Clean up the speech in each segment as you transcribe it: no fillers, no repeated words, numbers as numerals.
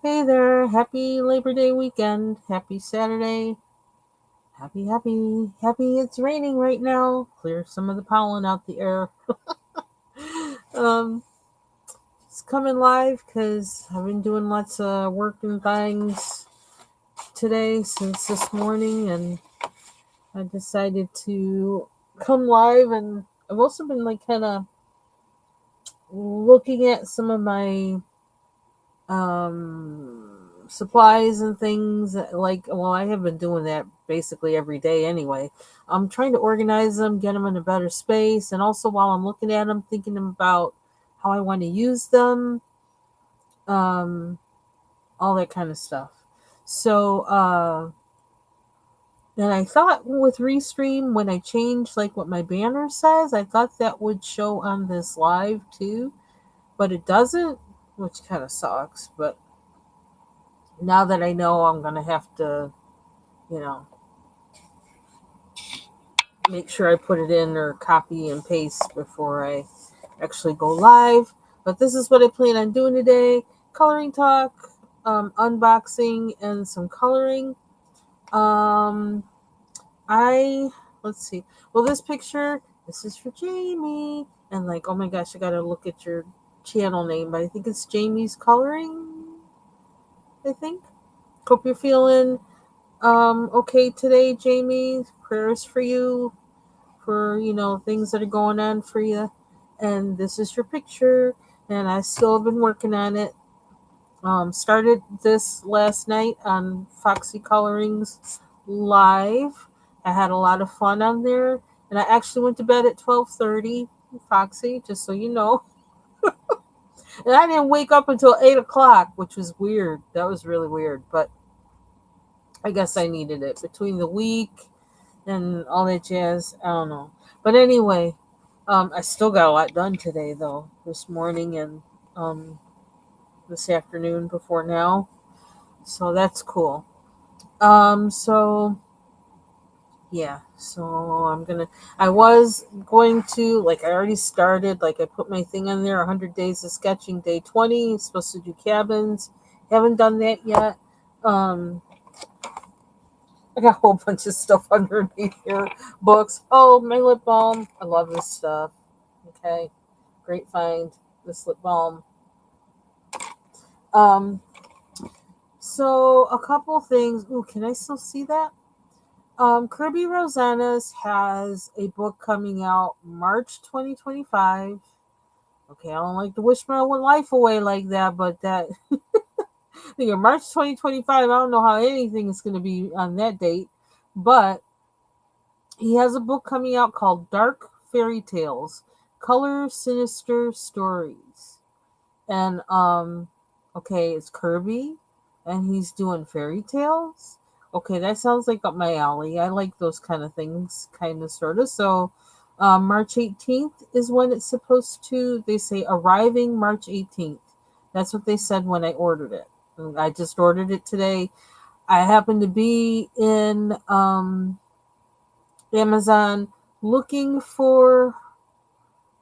Hey there, happy Labor Day weekend, happy Saturday, happy it's raining right now. Clear some of the pollen out the air. um, it's coming live because I've been doing lots of work and things today since this morning, and I decided to come live. And I've also been like kind of looking at some of my supplies and things like, well, I have been doing that basically every day anyway. I'm trying to organize them, get them in a better space, and also while I'm looking at them, thinking about how I want to use them, um all that kind of stuff. So and I thought with Restream, when I changed like what my banner says, I thought that would show on this live too, but it doesn't, which kind of sucks. But now that I know, I'm gonna have to, you know, make sure I put it in or copy and paste before I actually go live. But this is what I plan on doing today: coloring talk, unboxing, and some coloring. Um, I let's see. Well, this picture, this is for Jamie, and like, oh my gosh, I gotta look at your channel name, but I think it's Jamie's Coloring. I think. Hope you're feeling okay today, Jamie. Prayers for you, for things that are going on for you. And this is your picture, and I still have been working on it. Started this last night on Foxy Colorings live. I had a lot of fun on there, and I actually went to bed at 12:30. Foxy, just so you know. And I didn't wake up until 8 o'clock, which was weird. That was really weird, but I guess I needed it between the week and all that jazz. I don't know. But anyway, I still got a lot done today, though, this morning and um, this afternoon before now. So that's cool. So yeah, so I was going to, like, I already started, like, I put my thing on there, 100 Days of Sketching, day 20, supposed to do cabins. Haven't done that yet. Um, I got a whole bunch of stuff underneath here. Books. Oh, my lip balm. I love this stuff. Okay. Great find. This lip balm. Um, so a couple things. Ooh, can I still see that? Kirby Rosanna's has a book coming out March 2025. Okay, I don't like to wish my life away like that, but that March 2025, I don't know how anything is going to be on that date, but he has a book coming out called Dark Fairy Tales: Color Sinister Stories. And okay, it's Kirby and he's doing fairy tales. Okay, that sounds like up my alley. I like those kind of things, kind of sort of. So March 18th is when it's supposed to, they say, arriving March 18th. That's what they said when I ordered it. I just ordered it today. I happened to be in Amazon looking for,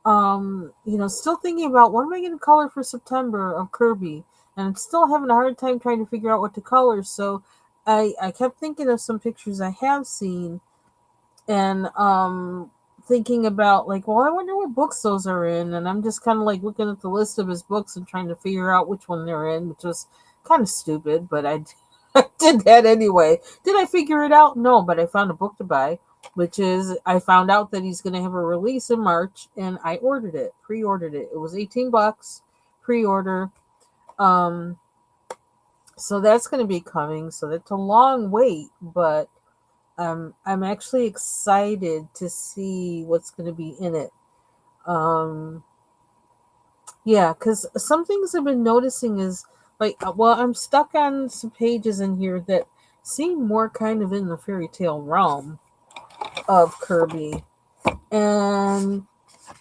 still thinking about what am I going to color for September of Kirby, and I'm still having a hard time trying to figure out what to color. So I kept thinking of some pictures I have seen, and thinking about, like, well, I wonder what books those are in, and I'm just kind of like looking at the list of his books and trying to figure out which one they're in, which was kind of stupid, but I did that anyway. Did I figure it out? No, but I found a book to buy, which is, I found out that he's going to have a release in March, and I ordered it, pre-ordered it. It was $18 pre-order. Um, so that's going to be coming. So that's a long wait, but I'm actually excited to see what's going to be in it. Um, yeah, because some things I've been noticing is, like, well, I'm stuck on some pages in here that seem more kind of in the fairy tale realm of Kirby. And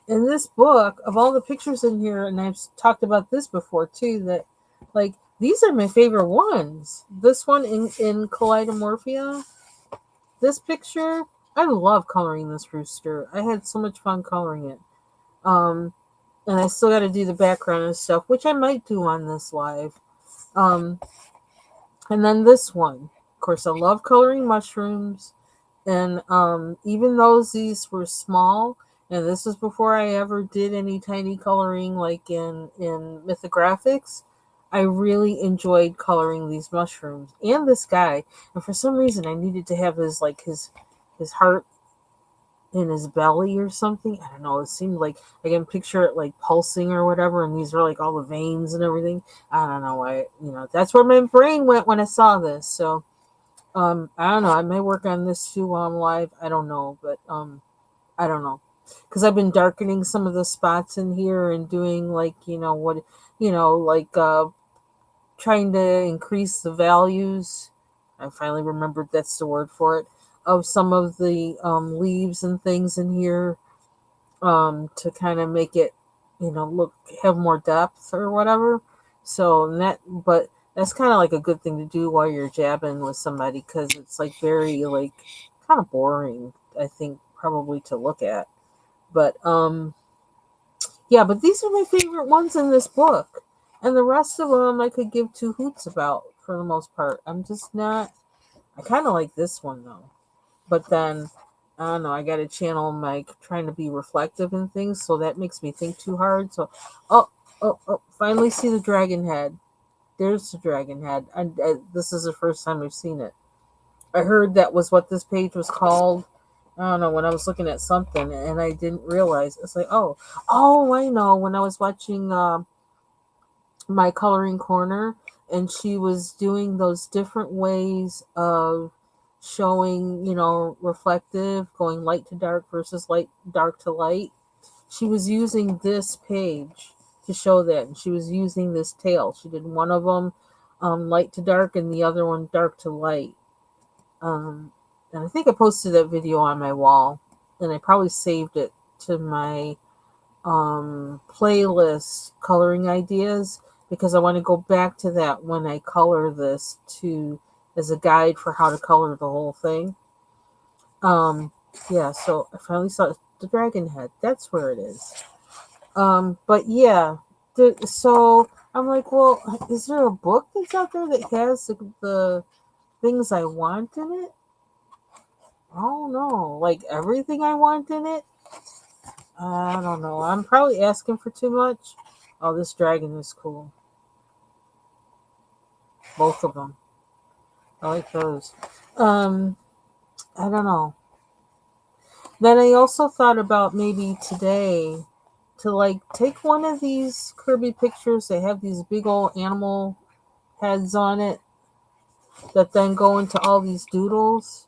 in this book, of all the pictures in here, and I've talked about this before too, that, like, these are my favorite ones. This one in Kaleidomorphia, this picture, I love coloring this rooster. I had so much fun coloring it. And I still got to do the background and stuff, which I might do on this live. Um, and then this one. Of course, I love coloring mushrooms. And even though these were small, and this was before I ever did any tiny coloring like in mythographics, I really enjoyed coloring these mushrooms and this guy. And for some reason, I needed to have his heart in his belly or something. I don't know. It seemed like I can picture it like pulsing or whatever, and these are like all the veins and everything. I don't know why. That's where my brain went when I saw this. So I don't know. I may work on this too while I'm live. I don't know, but I don't know, because I've been darkening some of the spots in here and doing like like trying to increase the values. I finally remembered that's the word for it, of some of the leaves and things in here, to kind of make it, look, have more depth or whatever. But that's kind of like a good thing to do while you're jabbing with somebody, because it's like very like kind of boring, I think, probably to look at. But yeah, but these are my favorite ones in this book, and the rest of them I could give two hoots about for the most part. I'm just not. I kind of like this one though. But then I don't know, I got to channel my trying to be reflective and things, so that makes me think too hard. So oh, oh, finally see the dragon head. There's the dragon head. This is the first time I've seen it. I heard that was what this page was called. I don't know, when I was looking at something and I didn't realize. It's like, oh, I know, when I was watching my coloring corner, and she was doing those different ways of showing, reflective, going light to dark versus light dark to light. She was using this page to show that, and she was using this tail. She did one of them light to dark and the other one dark to light. And I think I posted that video on my wall, and I probably saved it to my playlist coloring ideas, because I want to go back to that when I color this to as a guide for how to color the whole thing. Um, yeah, so I finally saw the dragon head. That's where it is. But yeah, so I'm like, well, is there a book that's out there that has the things I want in it? I don't know, like everything I want in it. I don't know. I'm probably asking for too much. Oh, this dragon is cool. Both of them. I like those. Um, I don't know. Then I also thought about maybe today to like take one of these Kirby pictures. They have these big old animal heads on it that then go into all these doodles,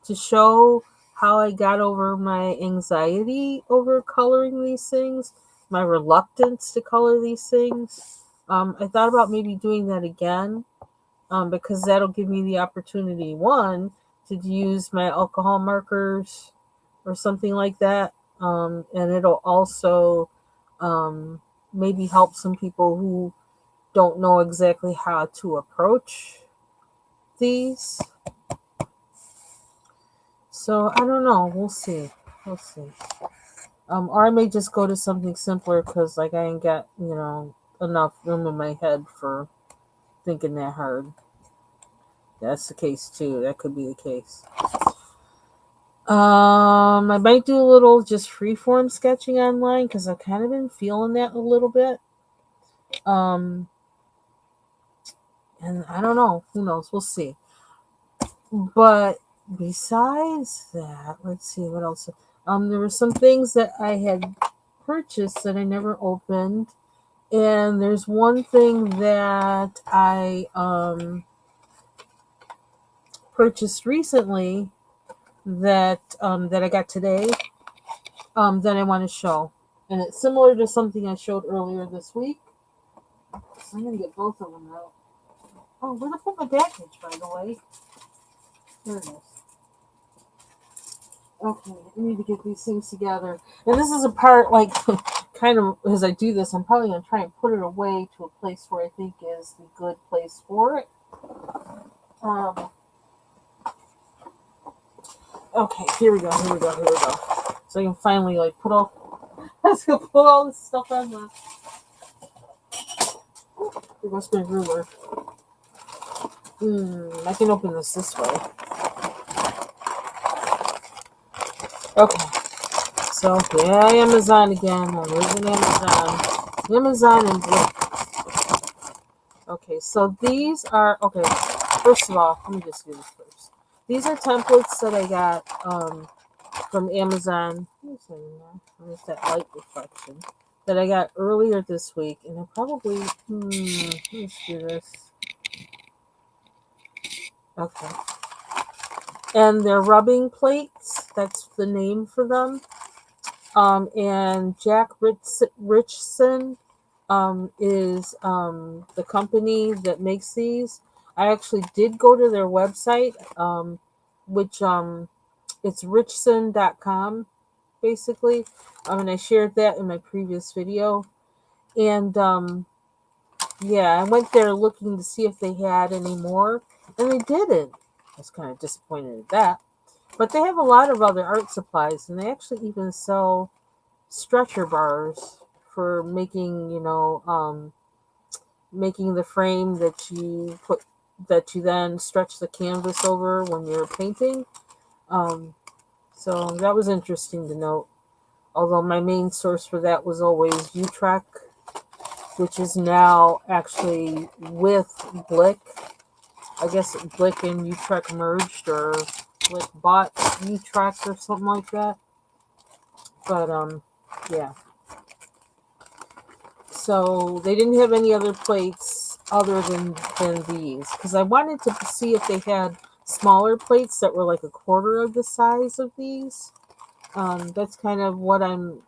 to show how I got over my anxiety over coloring these things, my reluctance to color these things. I thought about maybe doing that again, because that'll give me the opportunity, one, to use my alcohol markers or something like that. And it'll also maybe help some people who don't know exactly how to approach these. So I don't know. We'll see. We'll see. Or I may just go to something simpler, because like I ain't got enough room in my head for thinking that hard. That's the case too. That could be the case. I might do a little just freeform sketching online, because I've kind of been feeling that a little bit. Um, and I don't know. Who knows? We'll see. But besides that, let's see what else. There were some things that I had purchased that I never opened, and there's one thing that I purchased recently that I got today, that I want to show, and it's similar to something I showed earlier this week. So I'm gonna get both of them out. Oh, where did I put my package, by the way? Here it is. Okay, I need to get these things together. And this is a part, like, kind of, as I do this, I'm probably going to try and put it away to a place where I think is the good place for it. Okay, here we go. So I can finally, like, put all this stuff on the... There goes my ruler. I can open this way. Okay. So yeah, Amazon again. I live in Amazon. Amazon and Blick. Okay, so these are okay. First of all, let me just do this first. These are templates that I got from Amazon. Where's that light reflection that I got earlier this week? And I probably let's do this. Okay, and they're rubbing plates. That's the name for them. And Jack Richson is the company that makes these. I actually did go to their website, which it's richson.com, basically. And I shared that in my previous video. And yeah, I went there looking to see if they had any more, and they didn't. I was kind of disappointed at that. But they have a lot of other art supplies, and they actually even sell stretcher bars for making, making the frame that you then stretch the canvas over when you're painting. Um, so that was interesting to note. Although my main source for that was always Utrecht, which is now actually with Blick. I guess Blick and Utrecht merged, or Blick bought Utrecht or something like that. But yeah. So they didn't have any other plates other than these, because I wanted to see if they had smaller plates that were like a quarter of the size of these. That's kind of what I'm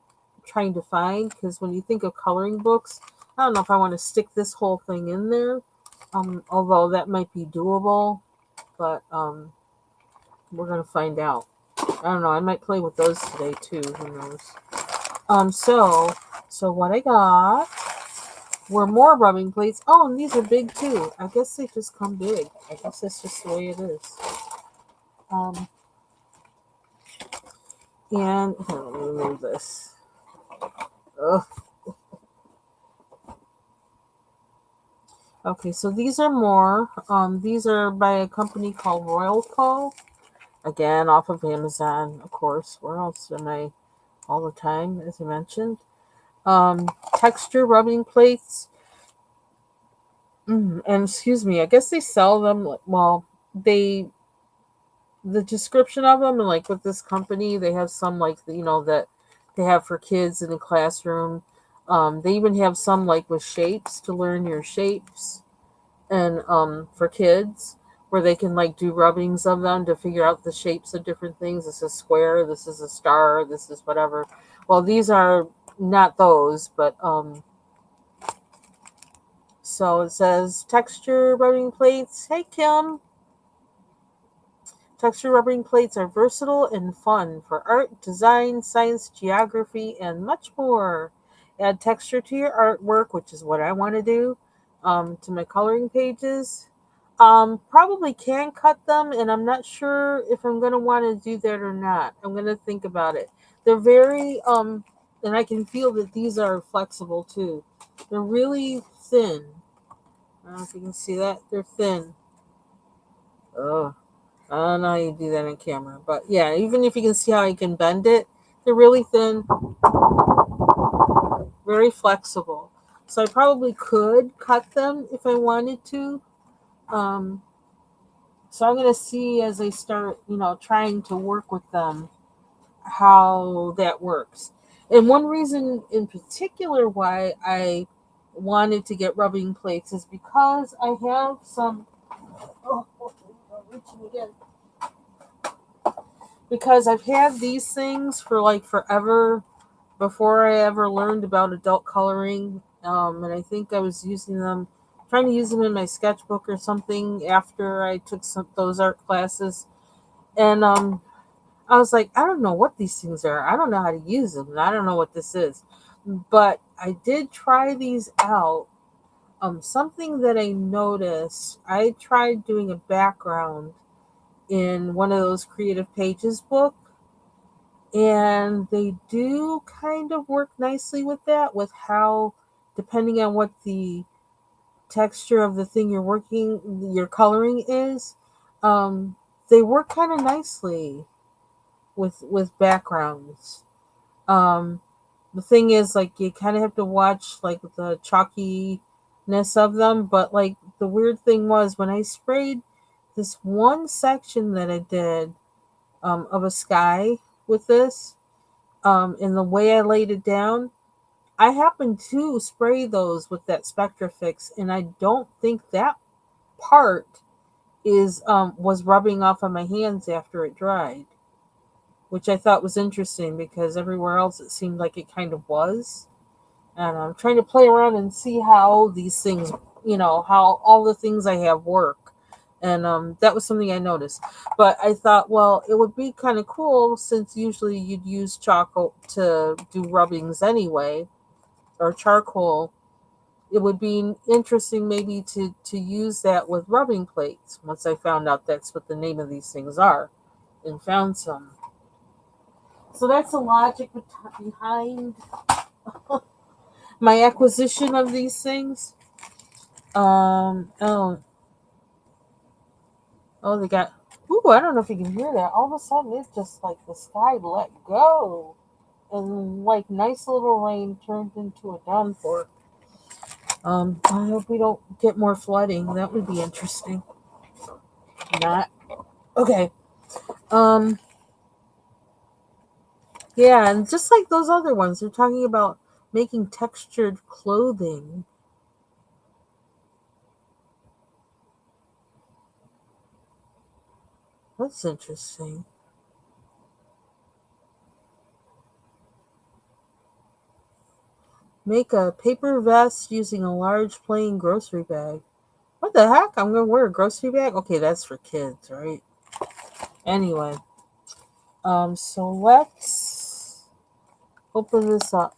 trying to find, because when you think of coloring books, I don't know if I want to stick this whole thing in there, although that might be doable, but we're going to find out. I don't know, I might play with those today too, who knows. So what I got were more rubbing plates. Oh, and these are big too. I guess they just come big. I guess that's just the way it is. And here, let me remove this. Ugh. Okay, so these are more. These are by a company called Royal Co. Again, off of Amazon, of course. Where else am I all the time, as I mentioned? Texture rubbing plates. And excuse me, I guess they sell them. Well, the description of them, and like with this company, they have some like that they have for kids in the classroom. They even have some like with shapes to learn your shapes, and for kids where they can like do rubbings of them to figure out the shapes of different things. This is square, this is a star, this is whatever. Well, these are not those, but so it says texture rubbing plates. Hey Kim. Texture rubbing plates are versatile and fun for art, design, science, geography, and much more. Add texture to your artwork, which is what I want to do, to my coloring pages. Probably can cut them, and I'm not sure if I'm going to want to do that or not. I'm going to think about it. They're very, and I can feel that these are flexible too. They're really thin. I don't know if you can see that. They're thin. Oh. I don't know how you do that on camera, but yeah, even if you can see how you can bend it, they're really thin, very flexible. So I probably could cut them if I wanted to. Um, so I'm gonna see as I start, trying to work with them, how that works. And one reason in particular why I wanted to get rubbing plates is because I have some. Oh, reaching again. Because I've had these things for like forever before I ever learned about adult coloring. And I think I was trying to use them in my sketchbook or something after I took those art classes. And I was like, I don't know what these things are. I don't know how to use them. And I don't know what this is. But I did try these out. Something that I noticed, I tried doing a background in one of those creative pages book, and they do kind of work nicely with that, with how, depending on what the texture of the thing you're coloring is, um, they work kind of nicely with backgrounds. Um, the thing is, like, you kind of have to watch like the chalkiness of them. But like the weird thing was when I sprayed this one section that I did of a sky with this, and the way I laid it down, I happened to spray those with that Spectrafix, and I don't think that part is was rubbing off on my hands after it dried, which I thought was interesting because everywhere else it seemed like it kind of was. And I'm trying to play around and see how these things, how all the things I have work. And that was something I noticed. But I thought, well, it would be kind of cool since usually you'd use charcoal to do rubbings anyway, or charcoal. It would be interesting maybe to use that with rubbing plates once I found out that's what the name of these things are and found some. So that's the logic behind my acquisition of these things. Oh, they got. Ooh, I don't know if you can hear that. All of a sudden, it's just like the sky let go, and like nice little rain turned into a downpour. I hope we don't get more flooding. That would be interesting. Not okay. Um, yeah, and just like those other ones, they're talking about making textured clothing. That's interesting. Make a paper vest using a large plain grocery bag. What the heck? I'm gonna wear a grocery bag? Okay, that's for kids, right? Anyway, so let's open this up.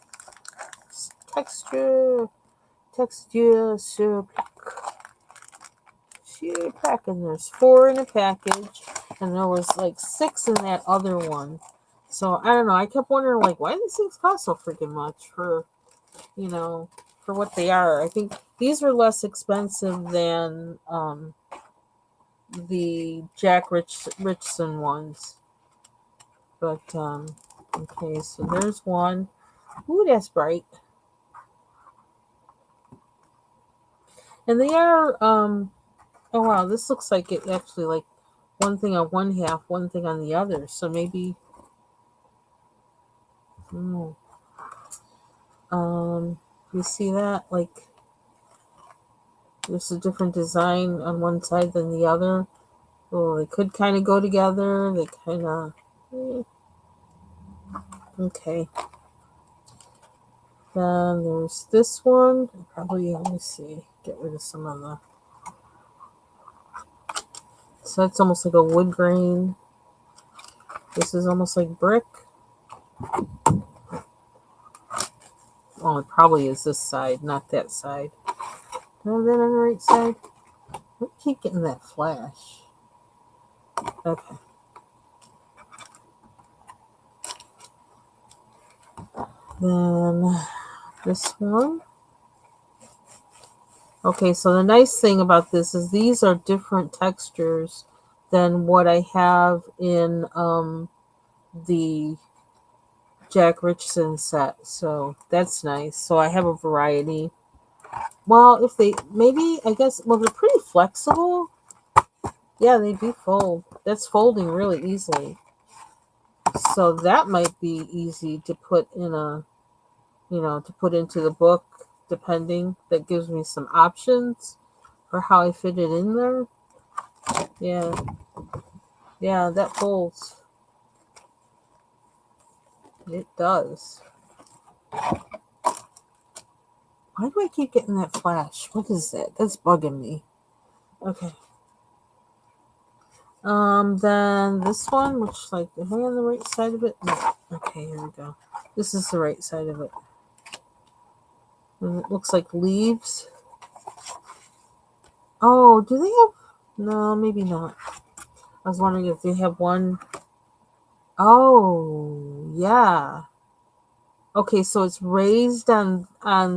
Texture, sheer pack, and there's 4 in a package, and there was like 6 in that other one. So I don't know. I kept wondering, like, why do these things cost so freaking much you know, for what they are? I think these are less expensive than the Richson ones. But okay, so there's one. Ooh, that's bright. And they are oh wow, this looks like it actually like one thing on one half, one thing on the other. So maybe mm, you see that? Like there's a different design on one side than the other. Oh, they could kind of go together. They kind of okay. Then there's this one. Probably let me see. Get rid of some of the. So it's almost like a wood grain. This is almost like brick. Well, it probably is this side, not that side. Do I have that on the right side? I keep getting that flash. Okay. Then this one. Okay, so the nice thing about this is these are different textures than what I have in the Jack Richardson set. So that's nice. So I have a variety. Well, if they maybe I guess well they're pretty flexible. Yeah, they do fold. That's folding really easily. So that might be easy to put in to put into the book depending. That gives me some options for how I fit it in there. Yeah. Yeah, that folds. It does. Why do I keep getting that flash? What is that? That's bugging me. Okay. Then this one, which like, am I on the right side of it? No. Okay, here we go. This is the right side of it. And it looks like leaves. Oh, do they have? No, maybe not. I was wondering if they have one. Oh, yeah. Okay, so it's raised on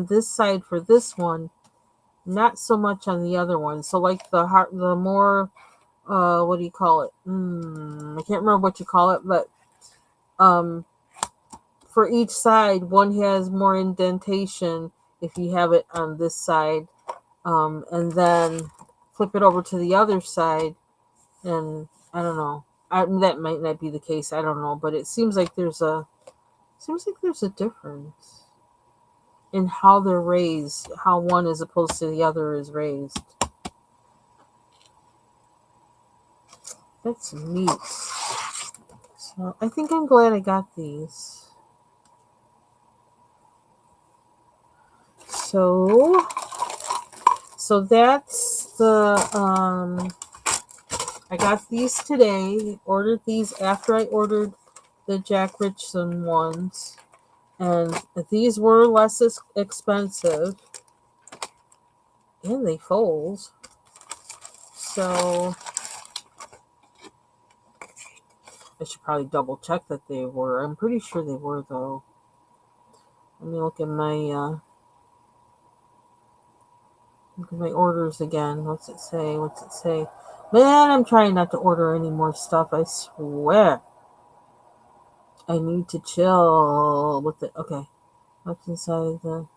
this side for this one, not so much on the other one. So like the more what do you call it? I can't remember what you call it, but um, for each side, one has more indentation if you have it on this side, and then flip it over to the other side, and I don't know. That might not be the case. I don't know, but it seems like there's a difference in how they're raised, how one as opposed to the other is raised. That's neat. So I think I'm glad I got these. So that's the I got these today. Ordered these after I ordered the Jack Richardson ones, and these were less expensive, and they fold. So I should probably double check that they were. I'm pretty sure they were though. Let me look at my orders again. What's it say? What's it say? Man, I'm trying not to order any more stuff. I swear. I need to chill with it. Okay. What's inside the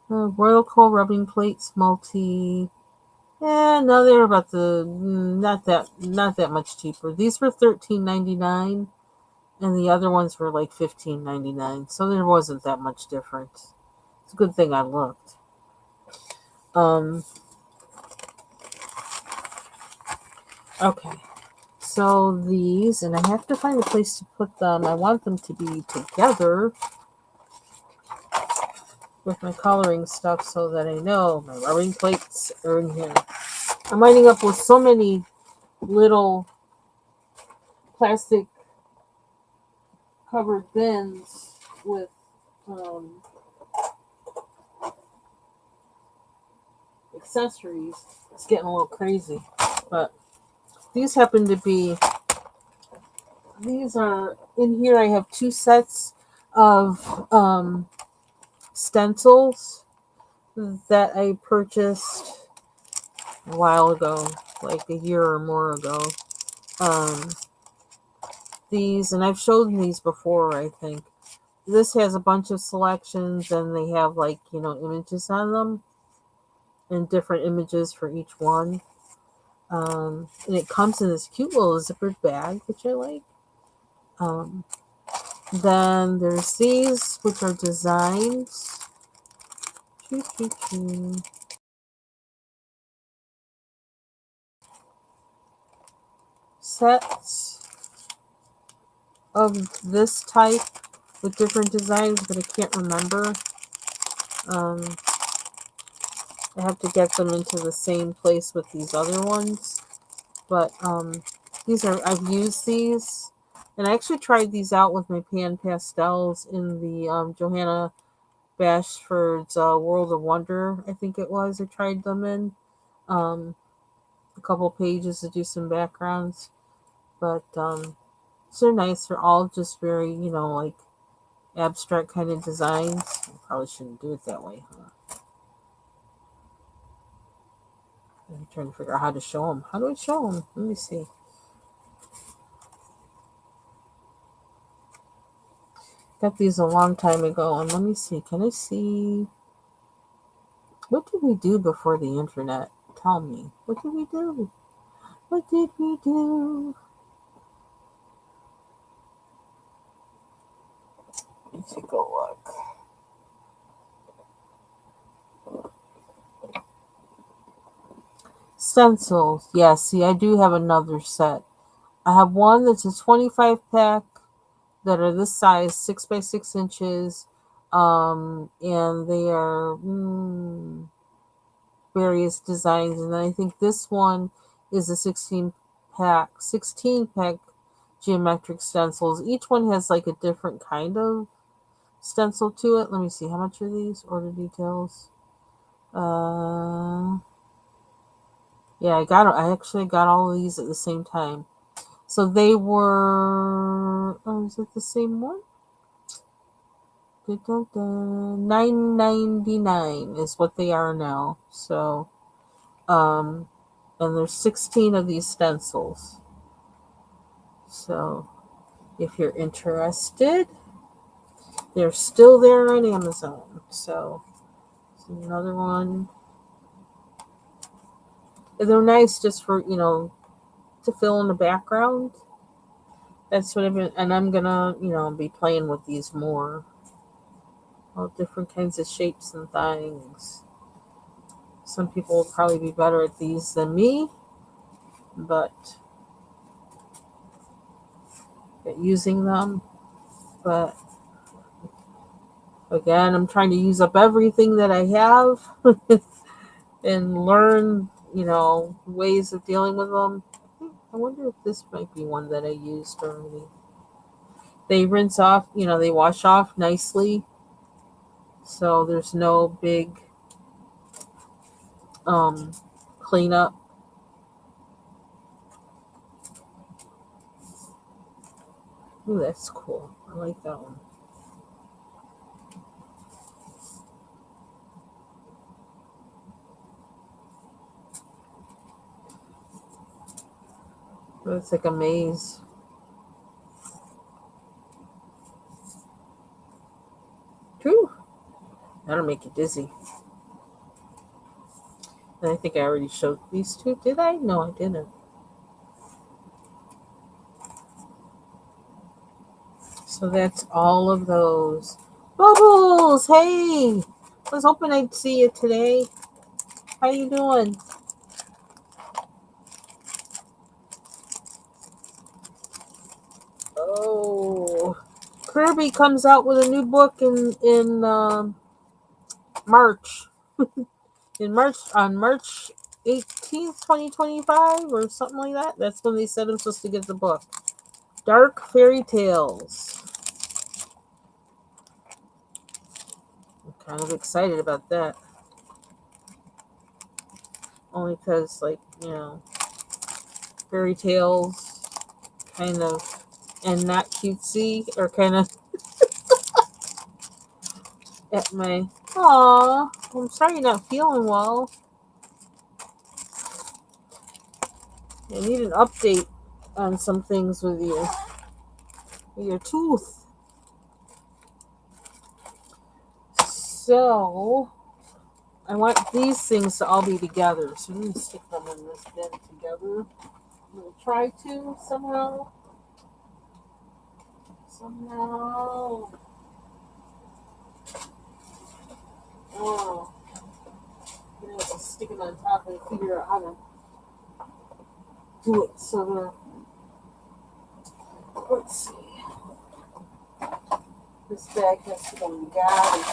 Royal Coal rubbing plates, multi. Yeah, no, they're about the not that much cheaper. These were $13.99, and the other ones were like $15.99. So there wasn't that much difference. It's a good thing I looked. Um. Okay. So these, and I have to find a place to put them. I want them to be together with my coloring stuff so that I know my rubbing plates are in here. I'm winding up with so many little plastic covered bins with accessories. It's getting a little crazy, but these happen to be. These are in here. I have two sets of stencils that I purchased a while ago, like a year or more ago. Um, these, and I've shown these before, I think. This has a bunch of selections, and they have like images on them, and different images for each one. And it comes in this cute little zippered bag, which I like. Um, then there's these, which are designs. Sets of this type with different designs, but I can't remember. Um, I have to get them into the same place with these other ones. But I've used these, and I actually tried these out with my pan pastels in the Johanna Bashford's World of Wonder, I think it was. I tried them in um, a couple pages to do some backgrounds, but so they're nice. They're all just very, like abstract kind of designs. I probably shouldn't do it that way, huh? I'm trying to figure out how to show them. How do I show them? Let me see. Got these a long time ago, and let me see. Can I see? What did we do before the internet? Tell me. What did we do? What did we do? Let's take a look. Stencils. Yeah, see, I do have another set. I have one that's a 25 pack that are this size, 6 by 6 inches. And they are various designs. And then I think this one is a 16 pack geometric stencils. Each one has like a different kind of stencil to it. Let me see, how much are these? Order details. Yeah, I actually got all of these at the same time. So they were. Oh, is it the same one? $9.99 is what they are now. So Um, and there's 16 of these stencils. So if you're interested, they're still there on Amazon. So it's another one. And they're nice just for, to fill in the background. That's what I've been, and I'm gonna, be playing with these more. All different kinds of shapes and things. Some people will probably be better at these than me, but at using them. But again, I'm trying to use up everything that I have and learn, ways of dealing with them. I wonder if this might be one that I used already. They rinse off, they wash off nicely. So there's no big cleanup. Ooh, that's cool. I like that one. It's like a maze. Whew. That'll make you dizzy. And I think I already showed these two. Did I? No, I didn't. So that's all of those. Bubbles! Hey! I was hoping I'd see you today. How you doing? Oh. Kirby comes out with a new book in March. On March 18th, 2025 or something like that. That's when they said I'm supposed to get the book. Dark Fairy Tales. I'm kind of excited about that. Only because, fairy tales kind of, and not cutesy, or kind of at my, aw, I'm sorry you're not feeling well. I need an update on some things with you. Your tooth. So, I want these things to all be together. So I'm going to stick them in this bin together. I'm going to try to somehow. Oh. I'm going to stick them on top and figure out how to do it. So let's see. This bag has to go together.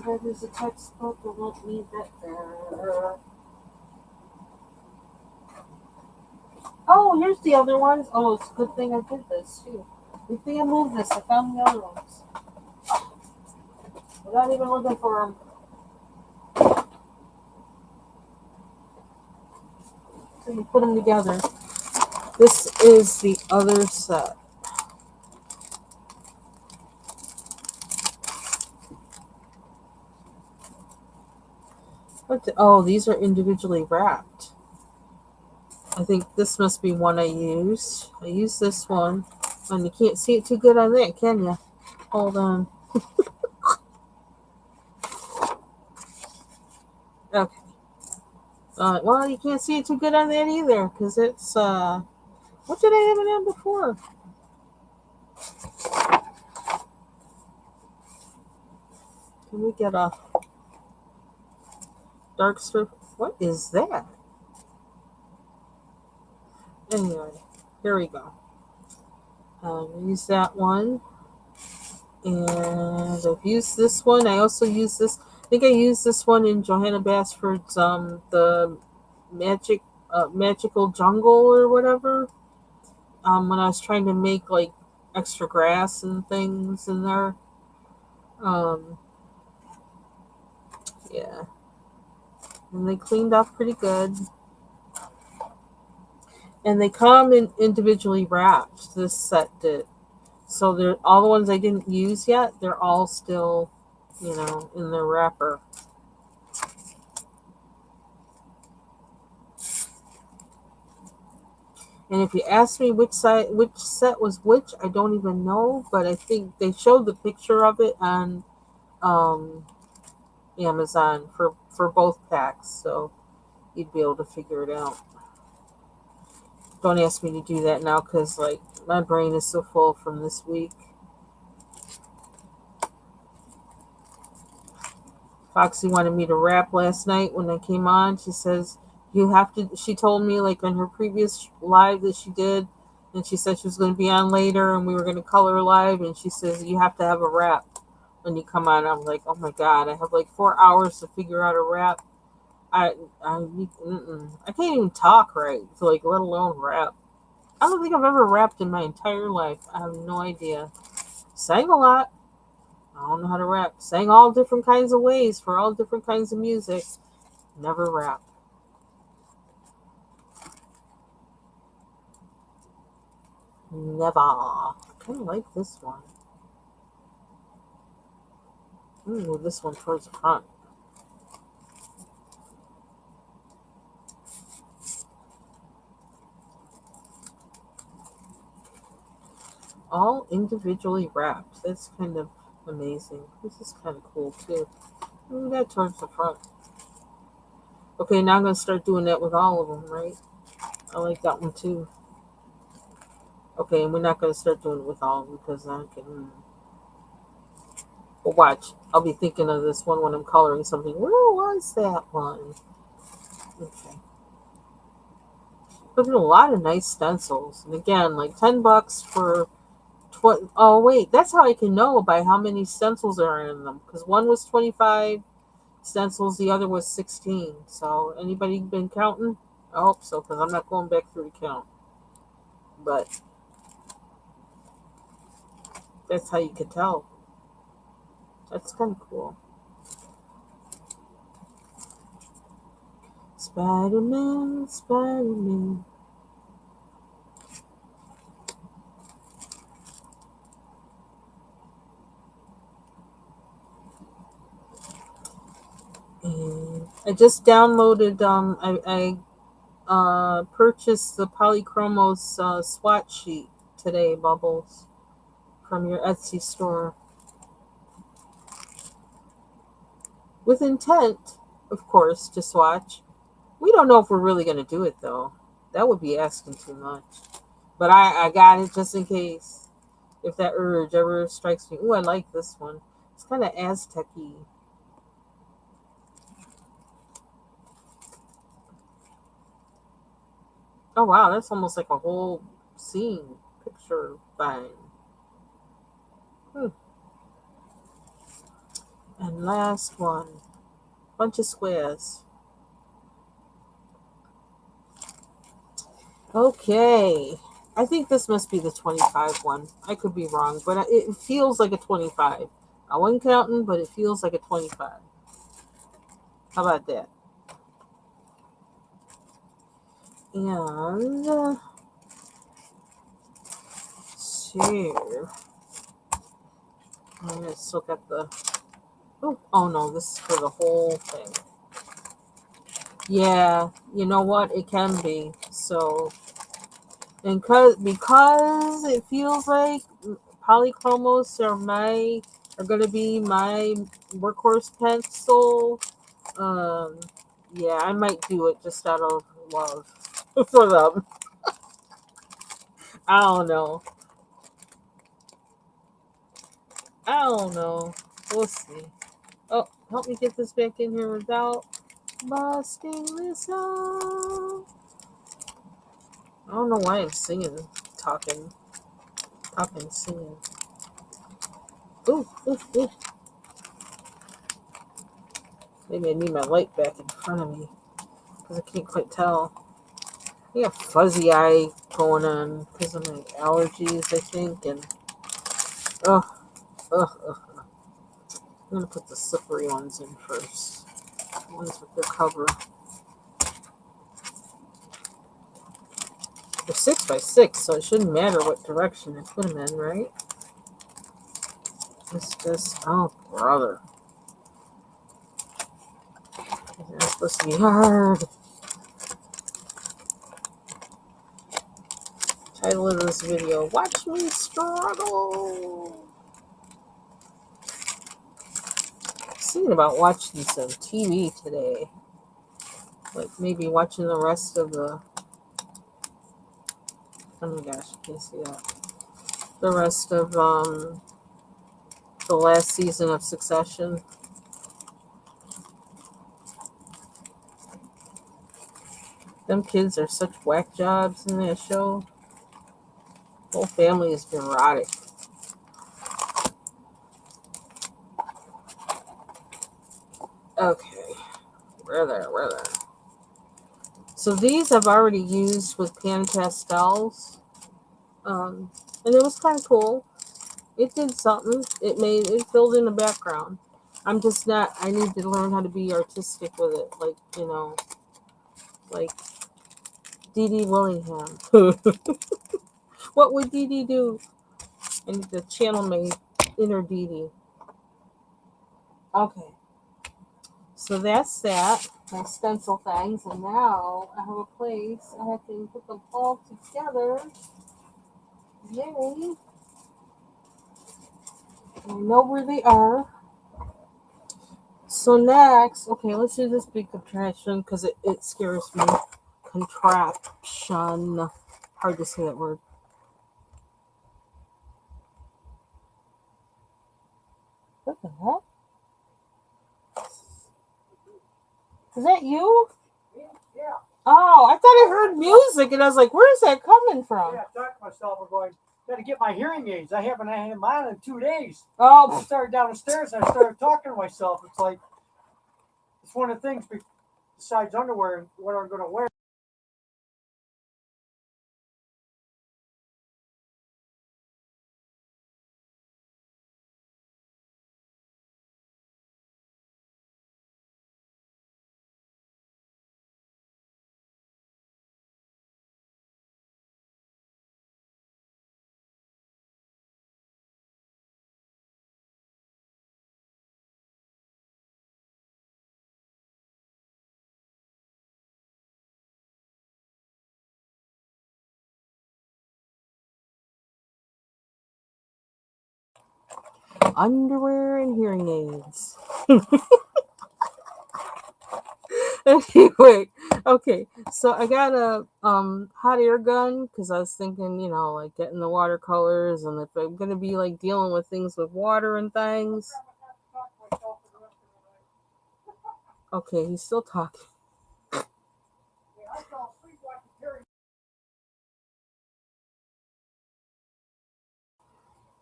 That is a textbook. I won't need that there. Oh, here's the other ones. Oh, it's a good thing I did this too. Good thing I moved this. I found the other ones. Without even looking for them. So you put them together. This is the other set. Oh, these are individually wrapped. I think this must be one I used. I used this one. And you can't see it too good on that, can you? Hold on. Okay. Well, you can't see it too good on that either, because it's, what did I have it on before? Can we get a dark strip? What is that? Anyway, here we go. Use that one. And I've used this one. I also used this. I think I used this one in Johanna Basford's the magical jungle or whatever. When I was trying to make like extra grass and things in there. Yeah. And they cleaned off pretty good. And they come in individually wrapped. This set did. So they're all the ones I didn't use yet. They're all still, in their wrapper. And if you ask me which set was which, I don't even know. But I think they showed the picture of it on um, Amazon for both packs, so you'd be able to figure it out. Don't ask me to do that now because like my brain is so full from this week. Foxy wanted me to rap last night when I came on. She says you have to. She told me like on her previous live that she did, and she said she was going to be on later, and we were going to color live. And she says you have to have a rap when you come on. I'm like, oh my god, I have like 4 hours to figure out a rap. I I can't even talk right, so like let alone rap. I don't think I've ever rapped in my entire life. I have no idea. Sang a lot. I don't know how to rap. Sang all different kinds of ways for all different kinds of music. Never rap. Never. I kind of like this one. Move this one towards the front. All individually wrapped. That's kind of amazing. This is kind of cool too. Move that towards the front. Okay, now I'm going to start doing that with all of them, right? I like that one too. Okay, and we're not going to start doing it with all of them because I can. But watch, I'll be thinking of this one when I'm coloring something. Where was that one? Okay. But a lot of nice stencils. And again, like $10 for oh wait, that's how I can know by how many stencils are in them. Because one was 25 stencils, the other was 16. So anybody been counting? I hope so, because I'm not going back through to count. But that's how you could tell. That's kind of cool. Spider-Man, Spider-Man. And I just downloaded. I purchased the Polychromos swatch sheet today, Bubbles, from your Etsy store. With intent, of course, to swatch. We don't know if we're really going to do it, though. That would be asking too much. But I got it just in case. If that urge ever strikes me. Ooh, I like this one. It's kind of Aztec-y. Oh, wow. That's almost like a whole scene, picture thing. Hmm. And last one. Bunch of squares. Okay. I think this must be the 25 one. I could be wrong, but it feels like a 25. I wasn't counting, but it feels like a 25. How about that? And here, I'm gonna still got the. Oh no, this is for the whole thing. Yeah, you know what? It can be so, and because it feels like polychromos are gonna be my workhorse pencil. Um, yeah, I might do it just out of love for them. I don't know. I don't know. We'll see. Oh, help me get this back in here without busting this up. I don't know why I'm singing, talking, singing. Ooh, ooh, ooh. Maybe I need my light back in front of me because I can't quite tell. I got fuzzy eye going on because of my allergies, I think, and ugh, ugh, ugh. I'm gonna put the slippery ones in first. The ones with their cover. They're 6x6, so it shouldn't matter what direction I put them in, right? It's just, oh, brother. It's supposed to be hard. Title of this video, watch me struggle. Thinking about watching some TV today. Like maybe watching the rest of the, oh my gosh, you can see that. The rest of the last season of Succession. Them kids are such whack jobs in that show. Whole family is neurotic. Okay, where there. So these I've already used with pan pastels, and it was kind of cool. It did something. It filled in the background. I'm just not. I need to learn how to be artistic with it, like like Dee Dee Willingham. What would Dee Dee do? I need to channel my inner Dee Dee. Okay. So that's that, my stencil things, and now I have a place. I have to put them all together. Yay! I know where they are. So next, okay, let's do this big contraption because it scares me. Contraption. Hard to say that word. What the heck? Is that you? Yeah. Oh, I thought I heard music, and I was like, "Where's that coming from?" Yeah, I thought to myself, I'm going, got to get my hearing aids. I haven't had them on in 2 days. I Oh, started down the stairs and I started talking to myself. It's like, it's one of the things besides underwear and what I'm going to wear. underwear and hearing aids. Anyway, okay. So I got a hot air gun because I was thinking, like getting the watercolors, and if I'm gonna be like dealing with things with water and things. Okay, he's still talking.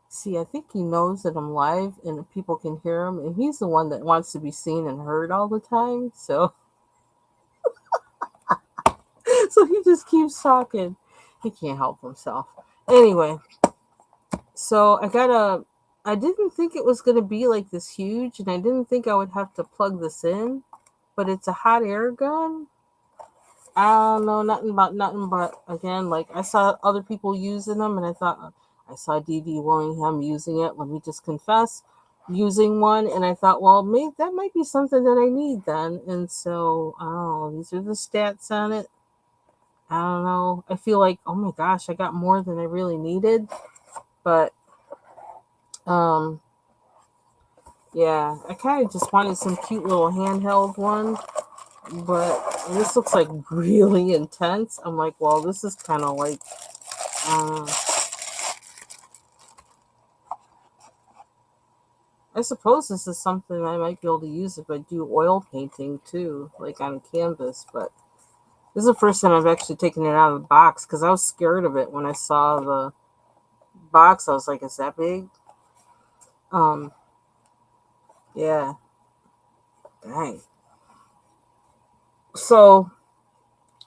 See, I think he knows that I'm live and that people can hear him, and he's the one that wants to be seen and heard all the time. So, so he just keeps talking. He can't help himself. Anyway, so I didn't think it was going to be like this huge, and I didn't think I would have to plug this in, but it's a hot air gun. I don't know nothing but again, like I saw other people using them, and I thought I saw Dee Dee Willingham using it. Let me just confess, using one, and I thought, well, maybe that might be something that I need then. And so, oh, these are the stats on it. I don't know. I feel like, oh my gosh, I got more than I really needed, but um, yeah, I kind of just wanted some cute little handheld one. But this looks like really intense. I'm like, well, this is kind of like, uh, I suppose this is something I might be able to use if I do oil painting too, like on canvas. But this is the first time I've actually taken it out of the box because I was scared of it when I saw the box. I was like, is that big? Um, yeah, dang. So,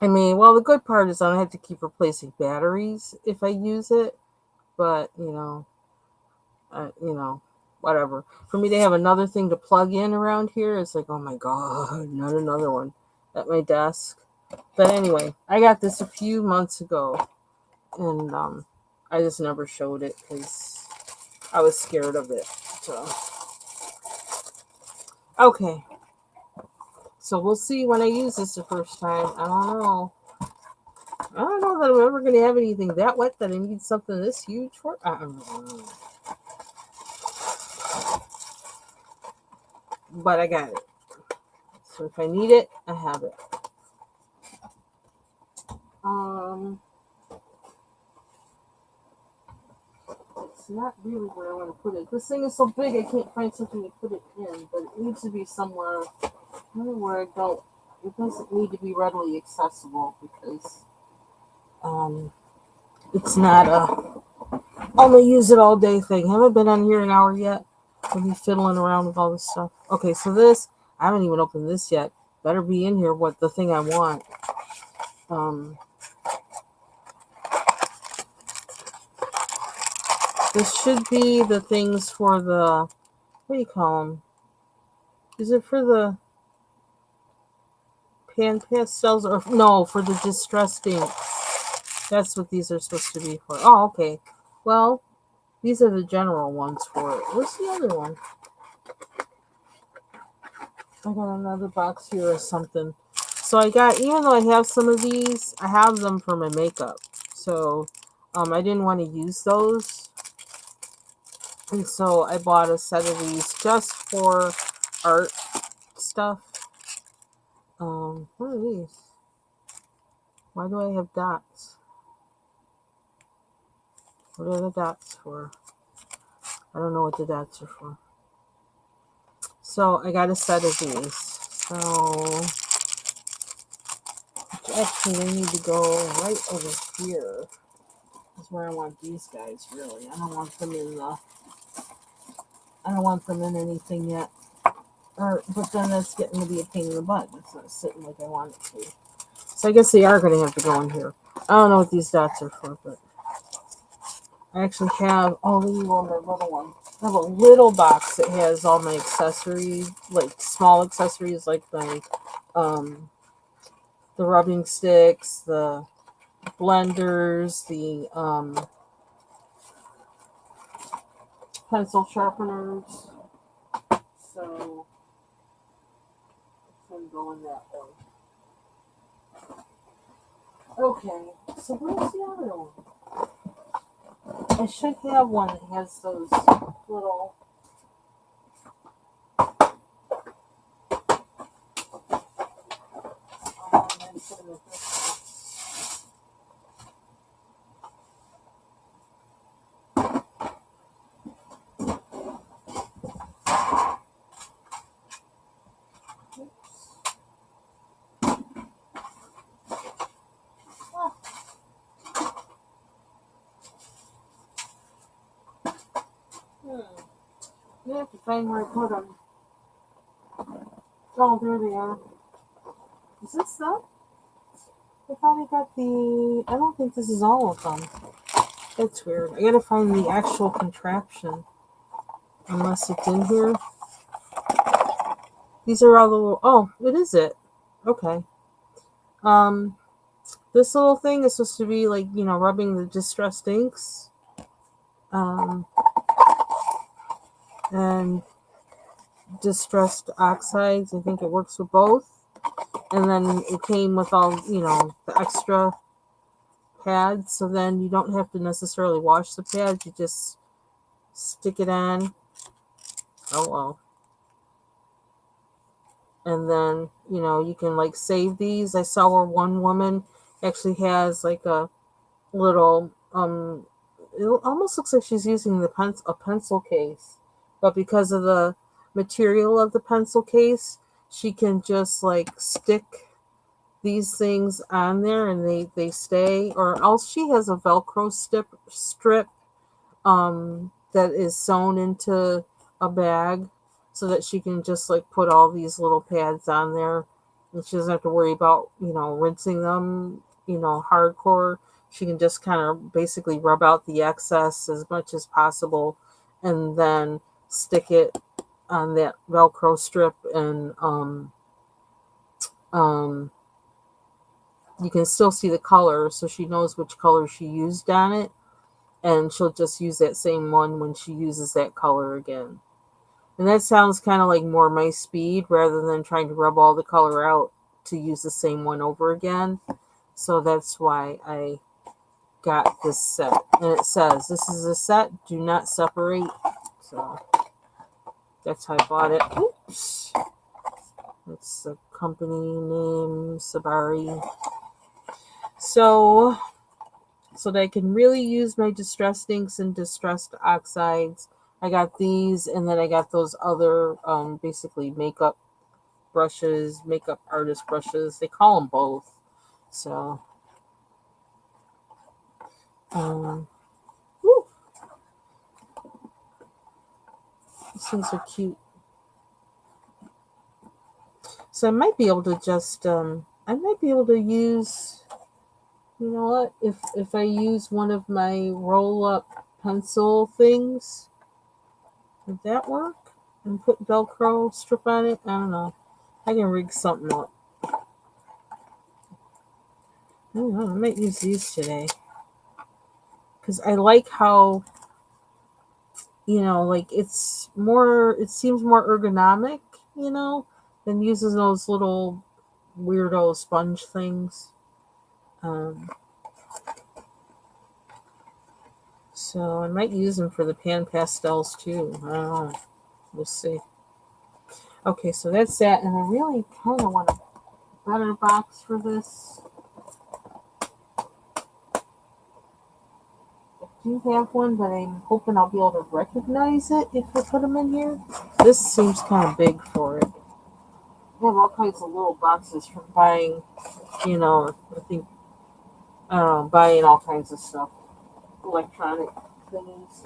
I mean, well, the good part is I don't have to keep replacing batteries if I use it. But whatever. For me to have another thing to plug in around here, it's like, oh my god, not another one at my desk. But anyway, I got this a few months ago, and I just never showed it because I was scared of it. Okay. So we'll see when I use this the first time. I don't know. I don't know that I'm ever going to have anything that wet that I need something this huge for. I don't know. But I got it. So if I need it, I have it. It's not really where I want to put it. This thing is so big I can't find something to put it in, but it needs to be somewhere where it doesn't need to be readily accessible because it's not a I'm gonna use it all day thing. Haven't been on here an hour yet. I'll be fiddling around with all this stuff. Okay, so this I haven't even opened this yet. Better be in here what the thing I want. This should be the things for the what do you call them? Is it for the pan pastels or no for the distressed ink? That's what these are supposed to be for. Oh, okay. Well, these are the general ones for it. Where's the other one? I got another box here or something. So I got, even though I have some of these, I have them for my makeup. So I didn't want to use those. And so I bought a set of these just for art stuff. What are these? Why do I have dots? What are the dots for? I don't know what the dots are for. So I got a set of these. So actually I need to go right over here. Is where I want these guys really. I don't want them in anything yet. But then that's getting to be a pain in the butt. It's not sitting like I want it to. So I guess they are gonna have to go in here. I don't know what these dots are for, but I actually have all these on my little one. I have a little box that has all my accessories, like small accessories, like my the rubbing sticks, the blenders, the pencil sharpeners. So I'm going that way. Okay, so where's the other one? I should have one that has those little. I have to find where I put them. Oh, there they are. Is this them? I thought I got the. I don't think this is all of them. That's weird. I gotta find the actual contraption. Unless it's in here. These are all the little. Oh, it is it. Okay. This little thing is supposed to be like, rubbing the distressed inks. And distressed oxides. I think it works with both. And then it came with all, the extra pads. So then you don't have to necessarily wash the pads. You just stick it on. Oh, well. And then, you can like save these. I saw where one woman actually has like a little, it almost looks like she's using a pencil case. But because of the material of the pencil case, she can just like stick these things on there and they stay, or else she has a velcro strip that is sewn into a bag so that she can just like put all these little pads on there and she doesn't have to worry about rinsing them hardcore. She can just kind of basically rub out the excess as much as possible and then stick it on that velcro strip, and you can still see the color, so she knows which color she used on it, and she'll just use that same one when she uses that color again. And that sounds kind of like more my speed rather than trying to rub all the color out to use the same one over again. So that's why I got this set. And it says, this is a set, do not separate. So that's how I bought it. Oops. It's the company name, Sabari. So that I can really use my distressed inks and distressed oxides, I got these, and then I got those other basically makeup brushes, makeup artist brushes. They call them both. So, whew, these things are cute. So I might be able to just, I might be able to use, you know what? If I use one of my roll up pencil things, would that work? And put Velcro strip on it? I don't know. I can rig something up. I don't know. I might use these today. Because I like how, like it seems more ergonomic, than using those little weirdo sponge things. Um, so I might use them for the pan pastels too. I don't know. We'll see. Okay, so that's that. And I really kind of want a better box for this. I do have one, but I'm hoping I'll be able to recognize it if I put them in here. This seems kind of big for it. I have all kinds of little boxes for buying, I think, buying all kinds of stuff, electronic things.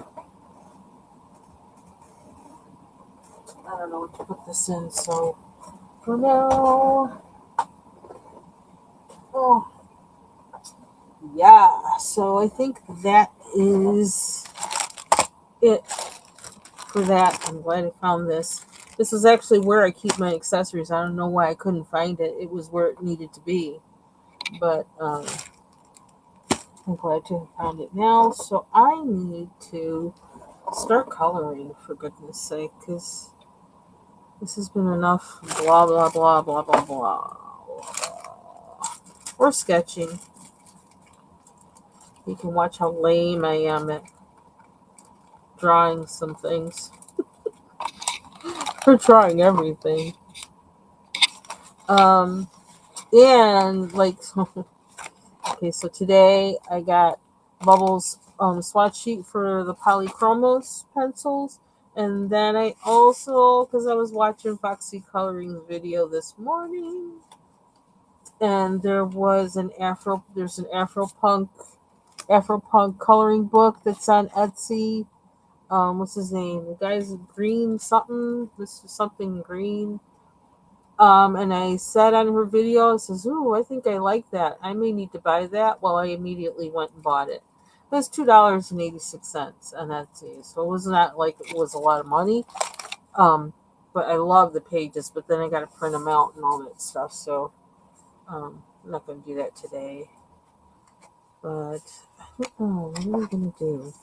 I don't know what to put this in, so for now, oh, yeah, so I think that is it for that. I'm glad I found this. This is actually where I keep my accessories. I don't know why I couldn't find it. It was where it needed to be. But I'm glad to have found it now. So I need to start coloring, for goodness sake, because this has been enough blah, blah, blah, blah, blah, blah. Or sketching. You can watch how lame I am at drawing some things. Or drawing everything. And like, okay, so today I got Bubbles swatch sheet for the Polychromos pencils. And then I also, because I was watching Foxy Coloring's video this morning, and there's an Afro punk coloring book that's on Etsy. What's his name? The guy's green something. This is something green. And I said on her video, I says, "Ooh, I think I like that. I may need to buy that." Well, I immediately went and bought it. It was $2.86 on Etsy, so it was not like it was a lot of money. But I love the pages. But then I got to print them out and all that stuff. So I'm not going to do that today. But what am I going to do?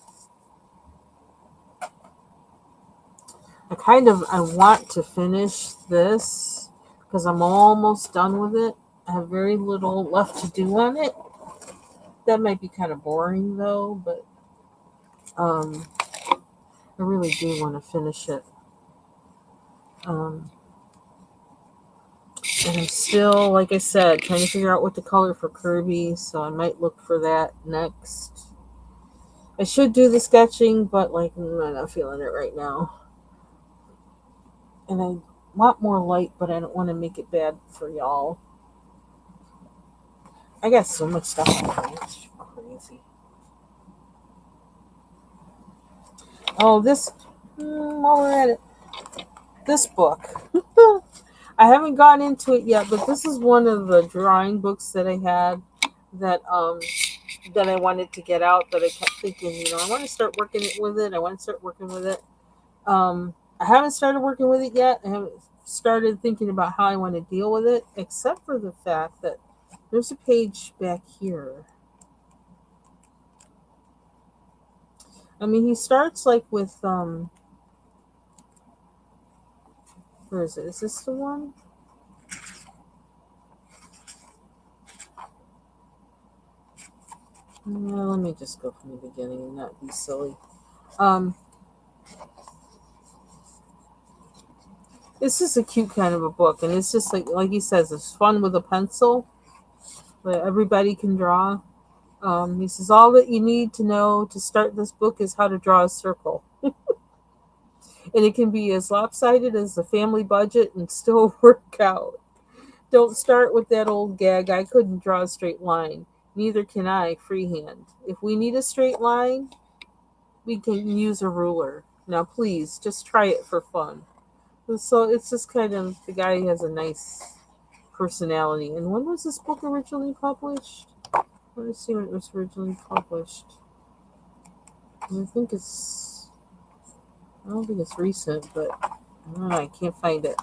I want to finish this because I'm almost done with it. I have very little left to do on it. That might be kind of boring though, but I really do want to finish it. And I'm still, like I said, trying to figure out what to color for Kirby, so I might look for that next. I should do the sketching, but like I'm not feeling it right now. And I want more light, but I don't want to make it bad for y'all. I got so much stuff on my It's crazy. Oh, while we're at it, this book. I haven't gotten into it yet, but this is one of the drawing books that I had that I wanted to get out, that I kept thinking, I want to start working with it. I want to start working with it. I haven't started working with it yet. I haven't started thinking about how I want to deal with it, except for the fact that there's a page back here. I mean, he starts like with Where is it? Is this the one? No, let me just go from the beginning and not be silly. Um, this is a cute kind of a book, and it's just like he says, it's fun with a pencil. That everybody can draw. He says all that you need to know to start this book is how to draw a circle, and it can be as lopsided as the family budget and still work out. Don't start with that old gag. I couldn't draw a straight line. Neither can I freehand. If we need a straight line, we can use a ruler. Now, please, just try it for fun. So it's just kind of the guy has a nice personality. And when was this book originally published? Let me see when it was originally published. I think it's. I don't think it's recent, but I don't know. I can't find it.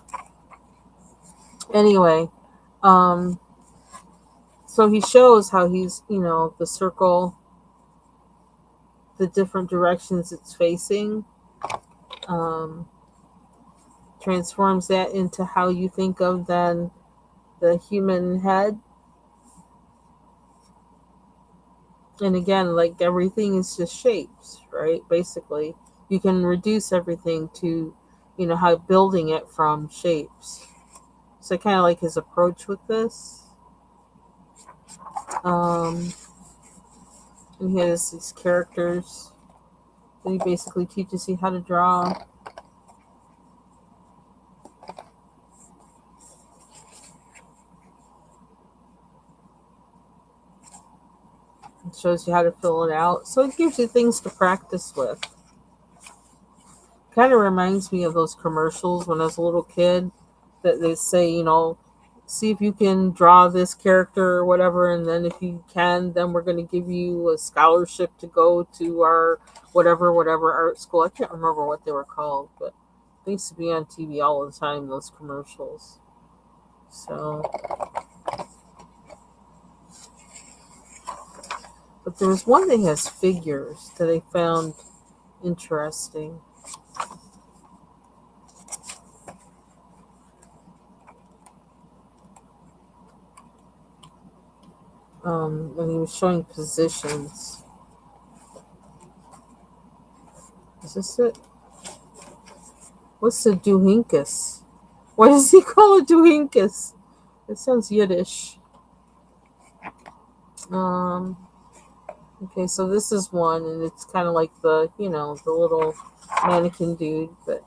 Anyway, um, so he shows how he's, the circle, the different directions it's facing, um, transforms that into how you think of then the human head. And again, like everything is just shapes, right? Basically, you can reduce everything to, how building it from shapes. So I kind of like his approach with this. Um, and he has these characters that he basically teaches you how to draw. It shows you how to fill it out. So it gives you things to practice with. Kind of reminds me of those commercials when I was a little kid that they say, see if you can draw this character or whatever, and then if you can, then we're going to give you a scholarship to go to our whatever art school. I can't remember what they were called, but they used to be on TV all the time, those commercials. So, but there was one that has figures that I found interesting. When he was showing positions. Is this it? What's the Duhinkus? Why does he call it Duhinkus? It sounds Yiddish. Um, okay, so this is one, and it's kind of like the little mannequin dude, but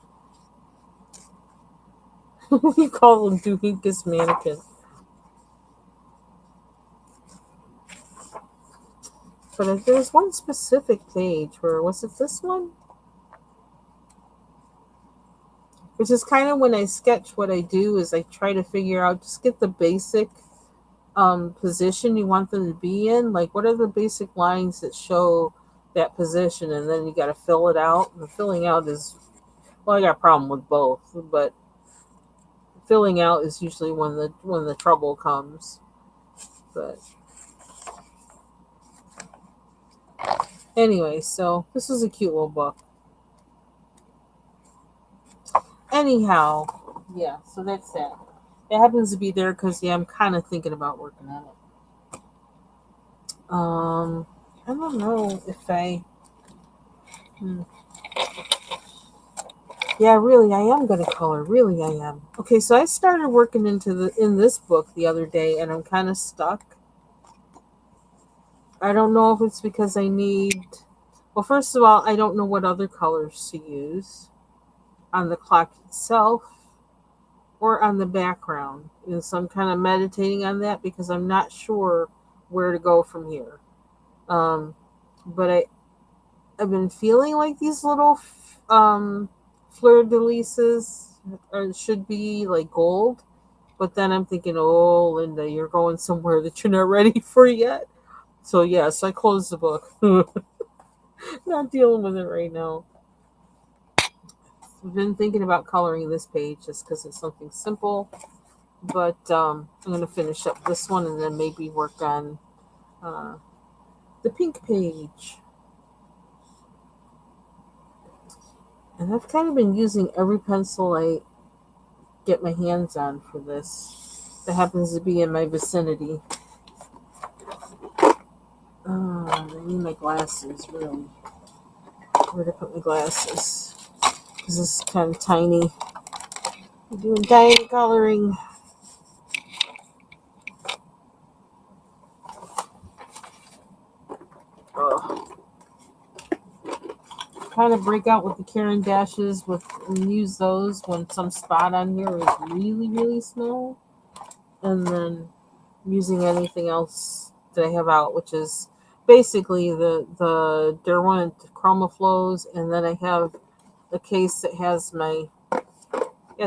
we call him Duhinkus mannequin. But if there's one specific page where, was it this one? Which is kind of when I sketch, what I do is I try to figure out, just get the basic position you want them to be in. Like, what are the basic lines that show that position, and then you got to fill it out. The filling out is, well, I got a problem with both, but filling out is usually when the trouble comes. But anyway, so this is a cute little book. Anyhow, yeah, so that's that. It happens to be there because, yeah, I'm kind of thinking about working on it. I don't know if I. Hmm. Yeah, really, I am gonna color. Really, I am. Okay, so I started working in this book the other day, and I'm kind of stuck. I don't know if it's because I need. Well, first of all, I don't know what other colors to use on the clock itself or on the background. And so I'm kind of meditating on that because I'm not sure where to go from here. Um, but I've been feeling like these little fleur de lises should be like gold. But then I'm thinking, oh, Linda, you're going somewhere that you're not ready for yet. So, yes, I closed the book. Not dealing with it right now. I've been thinking about coloring this page just because it's something simple. But I'm going to finish up this one and then maybe work on uh, the pink page. And I've kind of been using every pencil I get my hands on for this that happens to be in my vicinity. I need my glasses, really. Where to put my glasses? Because this is kind of tiny. I'm doing tiny coloring. Oh. Kind of break out with the Karen dashes and use those when some spot on here is really, really small. And then using anything else that I have out, which is basically the Derwent Chroma Flows, and then I have a case that has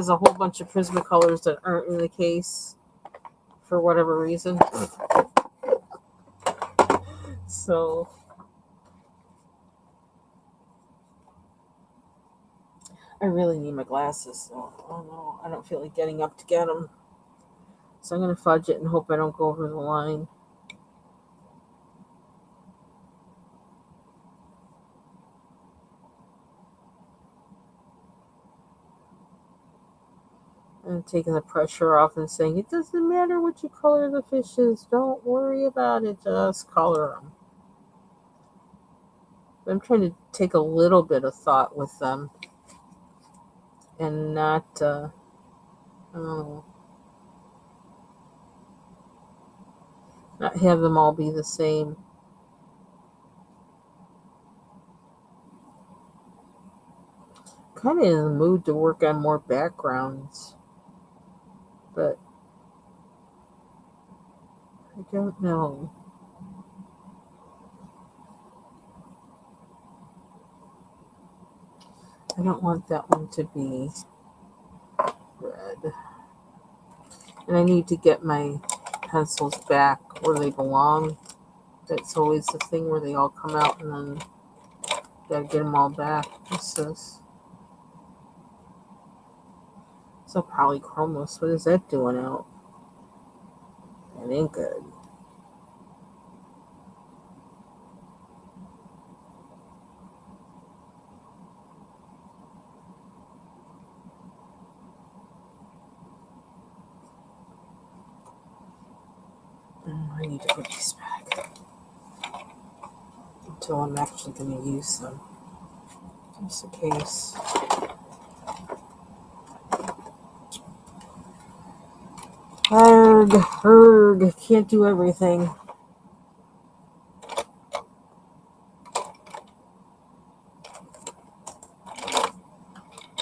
a whole bunch of Prismacolors that aren't in the case for whatever reason. So I really need my glasses. So oh no, I don't feel like getting up to get them. So I'm gonna fudge it and hope I don't go over the line. And taking the pressure off and saying, it doesn't matter what you color the fish is. Don't worry about it. Just color them. I'm trying to take a little bit of thought with them and not, not have them all be the same. Kind of in the mood to work on more backgrounds, but I don't know. I don't want that one to be red. And I need to get my pencils back where they belong. That's always the thing where they all come out and then gotta get them all back. What's this? It's a polychromos. What is that doing out? That ain't good. I need to put these back until I'm actually going to use them. Just the case. Arg, can't do everything.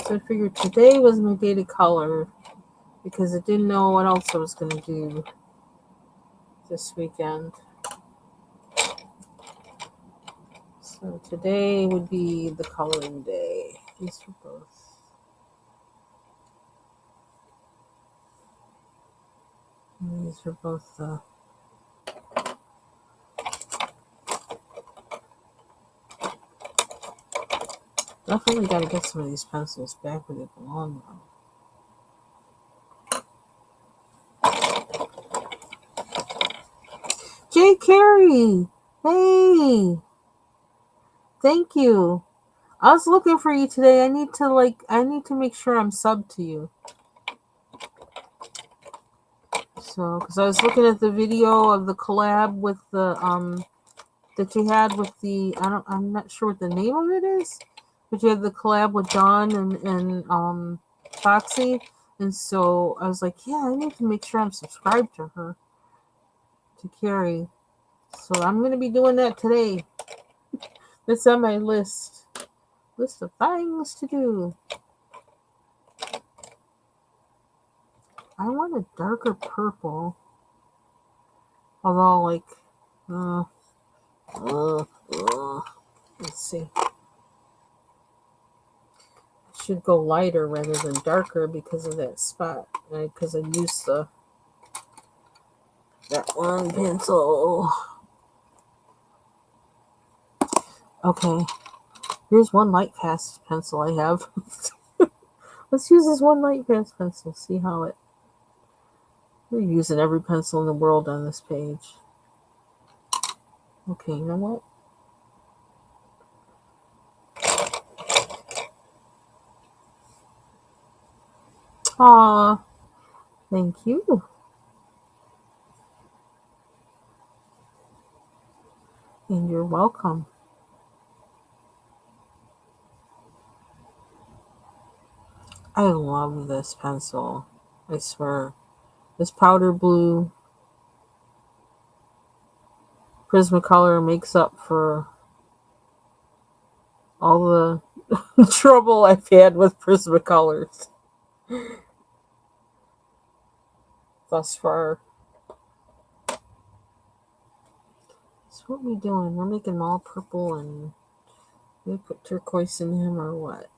So I figured today was my day to color because I didn't know what else I was going to do this weekend. So today would be the coloring day. These are both. These are both definitely got to get some of these pencils back where they belong now. Jay Carey! Hey! Thank you. I was looking for you today. I need to make sure I'm subbed to you. So, because I was looking at the video of the collab with the that you had with the I'm not sure what the name of it is, but you had the collab with Dawn and Foxy, and so I was like, yeah, I need to make sure I'm subscribed to her, to Carrie. So I'm gonna be doing that today. It's on my list of things to do. I want a darker purple, although let's see. I should go lighter rather than darker because of that spot. Because I used that one pencil. Okay, here's one light fast pencil I have. Let's use this one light fast pencil. See how it. We're using every pencil in the world on this page. Okay, you know what? Aw, thank you. And you're welcome. I love this pencil. I swear. This powder blue Prismacolor makes up for all the trouble I've had with Prismacolors thus far. So what are we doing? We're making them all purple and we put turquoise in him or what?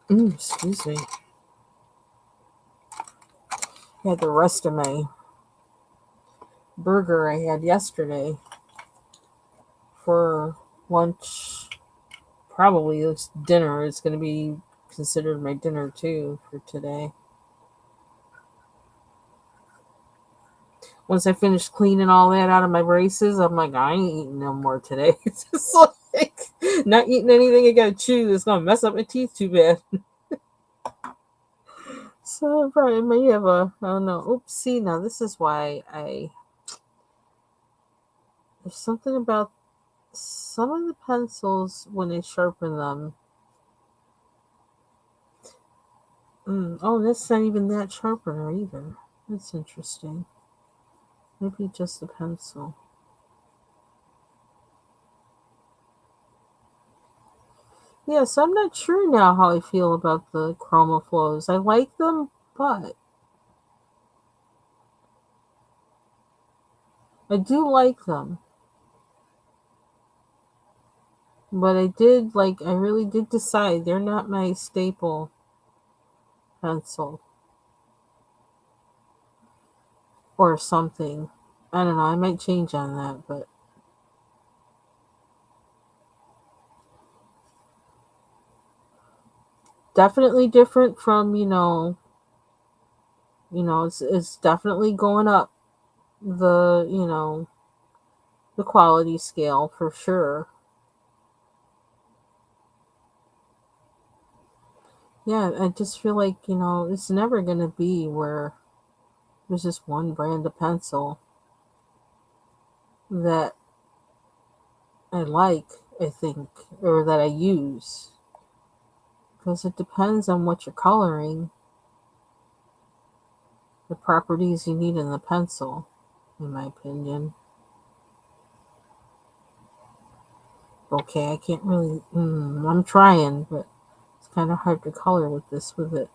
Excuse me. I had the rest of my burger I had yesterday for lunch. Probably this dinner is going to be considered my dinner too for today. Once I finish cleaning all that out of my braces, I'm like, I ain't eating no more today. It's just like not eating anything I gotta chew that's gonna mess up my teeth too bad. So I probably may have I don't know. Oopsie. Now this is why there's something about some of the pencils when they sharpen them. Oh, that's not even that sharpener either. That's interesting. Maybe just the pencil. Yeah, so I'm not sure now how I feel about the chroma flows. I like them, but I do like them. But I really did decide they're not my staple pencil or something. I don't know, I might change on that, but definitely different from, it's definitely going up the, the quality scale for sure. Yeah, I just feel like, it's never going to be where there's just one brand of pencil that I like, I think, or that I use. Because it depends on what you're coloring, the properties you need in the pencil, in my opinion. Okay, I can't really, I'm trying, but it's kind of hard to color with this, with it.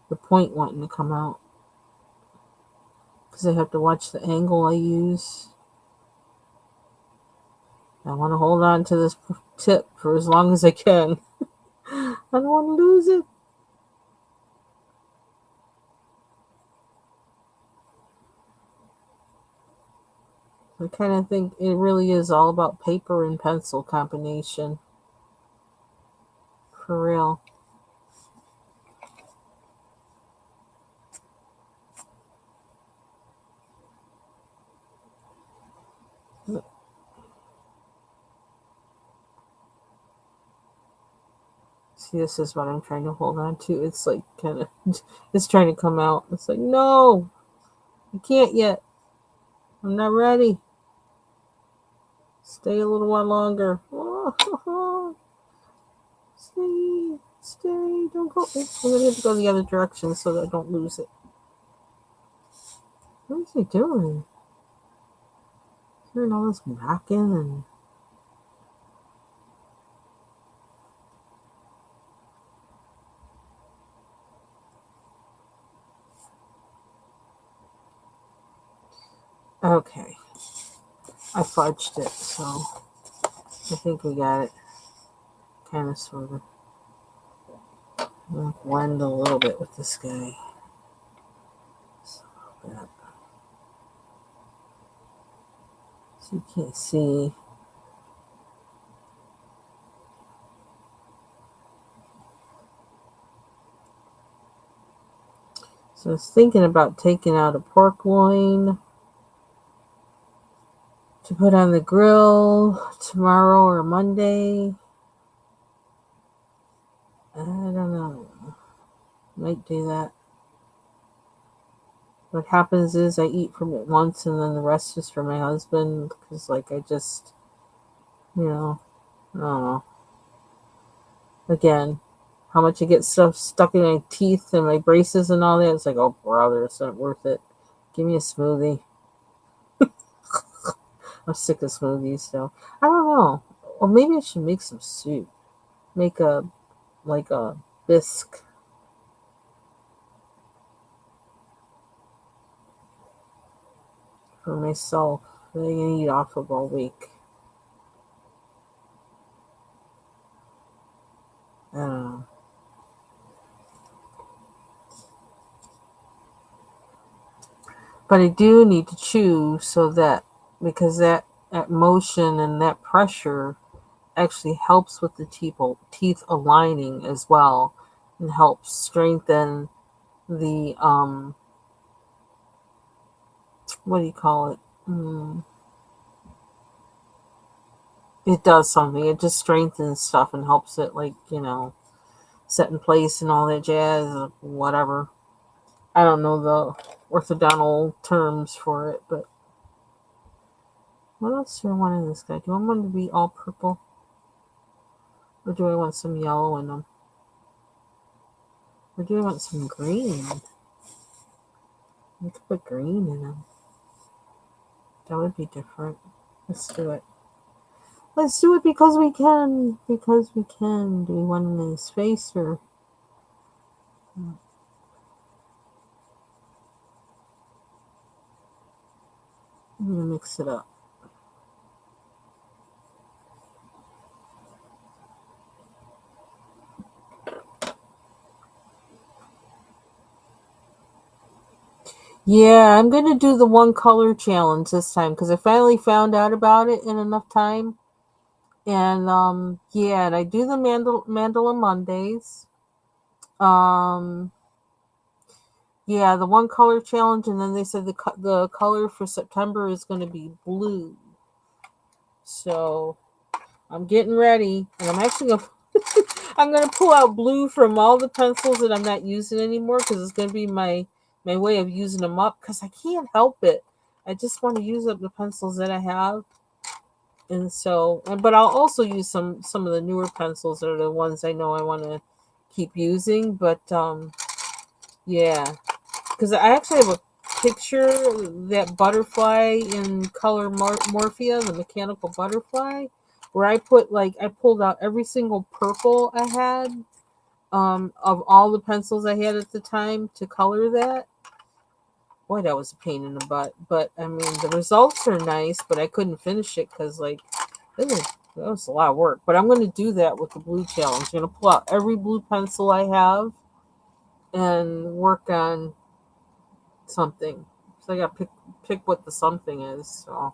The point wanting to come out. Because I have to watch the angle I use. I want to hold on to this tip for as long as I can. I don't want to lose it. I kind of think it really is all about paper and pencil combination. For real. See, this is what I'm trying to hold on to. It's like kind of, it's trying to come out. It's like, no, I can't yet. I'm not ready. Stay a little while longer. Stay, don't go. I'm going to have to go the other direction so that I don't lose it. What is he doing? Hearing all this knocking and. Okay. I fudged it, so I think we got it. Kind of, sort of. I'm going to blend a little bit with this guy. Just a little bit. So you can't see. So I was thinking about taking out a pork loin to put on the grill tomorrow or Monday. I don't know. Might do that. What happens is I eat from it once and then the rest is for my husband because, like, I just, I don't know. Again, how much I get stuff stuck in my teeth and my braces and all that. It's like, oh, brother, it's not worth it. Give me a smoothie. I'm sick of smoothies, so I don't know. Or maybe I should make some soup. Make a bisque for myself that I can eat off of all week. I don't know. But I do need to chew so that because that motion and that pressure actually helps with the teeth aligning as well and helps strengthen the what do you call it? It does something. It just strengthens stuff and helps it, like, set in place and all that jazz, or whatever. I don't know the orthodontal terms for it, but what else do I want in this guy? Do I want him to be all purple? Or do I want some yellow in them? Or do I want some green? I could put green in them. That would be different. Let's do it. Let's do it because we can. Because we can. Do we want him in his face or... I'm going to mix it up. Yeah, I'm going to do the one color challenge this time because I finally found out about it in enough time. And yeah, and I do the mandala Mondays. Um yeah, the one color challenge, and then they said the color for September is going to be blue. So I'm getting ready, and I'm actually gonna I'm gonna pull out blue from all the pencils that I'm not using anymore because it's gonna be my way of using them up because I can't help it. I just want to use up the pencils that I have, and so but I'll also use some of the newer pencils that are the ones I know I want to keep using. But yeah, because I actually have a picture that butterfly in color Morphia, the mechanical butterfly, where I pulled out every single purple I had of all the pencils I had at the time to color that. Boy, that was a pain in the butt. But I mean, the results are nice, but I couldn't finish it because that was a lot of work. But I'm going to do that with the blue challenge. I'm going to pull out every blue pencil I have and work on something. So I got to pick what the something is. So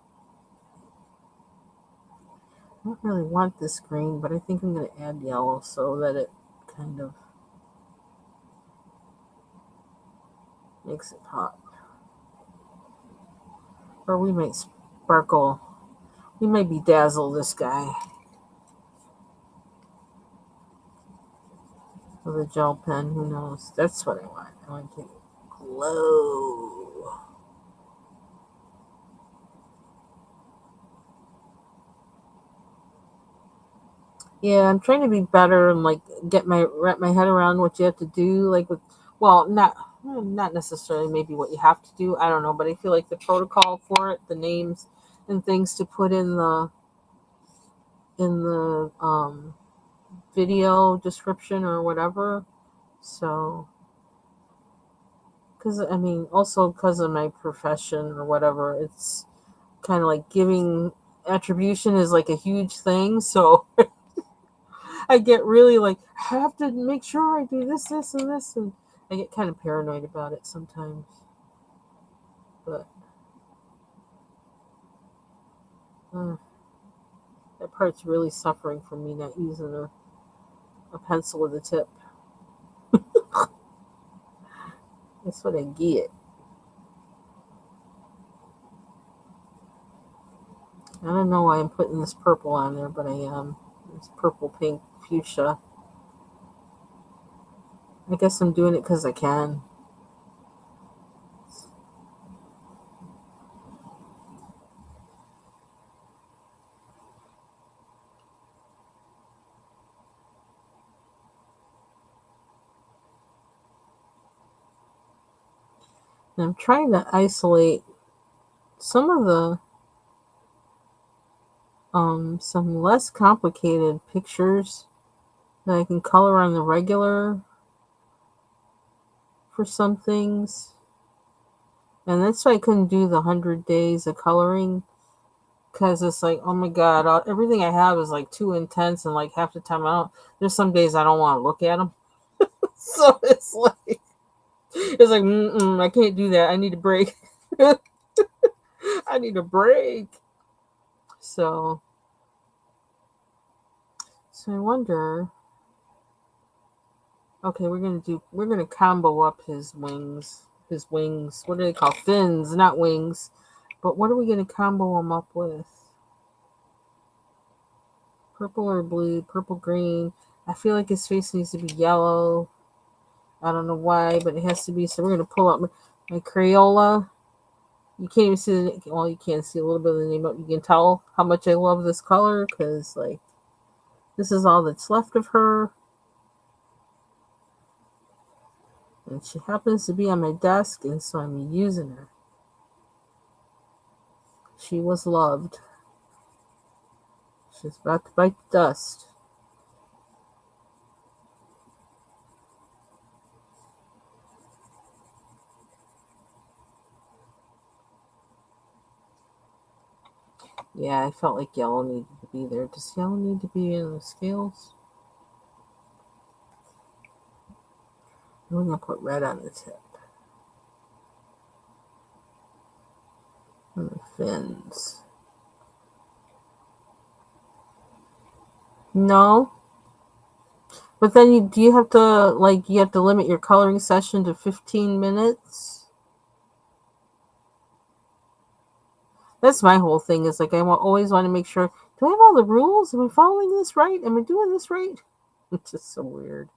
I don't really want this green, but I think I'm going to add yellow so that it kind of makes it pop. Or we might sparkle. We might bedazzle this guy with a gel pen. Who knows? That's what I want. I want to glow. Yeah, I'm trying to be better and like wrap my head around what you have to do. Like with, well, not necessarily maybe what you have to do. I don't know, but I feel like the protocol for it, the names and things to put in the video description or whatever. So, because I mean, also because of my profession or whatever, it's kind of like giving attribution is like a huge thing. So I get really like, I have to make sure I do this, and this, and I get kind of paranoid about it sometimes. But uh, that part's really suffering from me not using a pencil with a tip. That's what I get. I don't know why I'm putting this purple on there, but I am. It's purple, pink, fuchsia. I guess I'm doing it because I can. And I'm trying to isolate some of the some less complicated pictures that I can color on the regular for some things. And that's why I couldn't do the 100 days of coloring, because it's like, oh my god, everything I have is like too intense, and like half the time there's some days I don't want to look at them. So it's like I can't do that. I need a break. I need a break. So I wonder. Okay, we're gonna combo up his wings. His wings. What do they call fins? Not wings. But what are we gonna combo them up with? Purple or blue? Purple, green. I feel like his face needs to be yellow. I don't know why, but it has to be. So we're gonna pull up my Crayola. You can't even see the, well, you can't see a little bit of the name, but you can tell how much I love this color, because like this is all that's left of her. And she happens to be on my desk, and so I'm using her. She was loved. She's about to bite the dust. Yeah, I felt like yellow needed to be there. Does yellow need to be in the scales? I'm going to put red on the tip. And the fins. No. But then do you have to, like, you have to limit your coloring session to 15 minutes? That's my whole thing, is like, always want to make sure, do I have all the rules? Am I following this right? Am I doing this right? It's just so weird.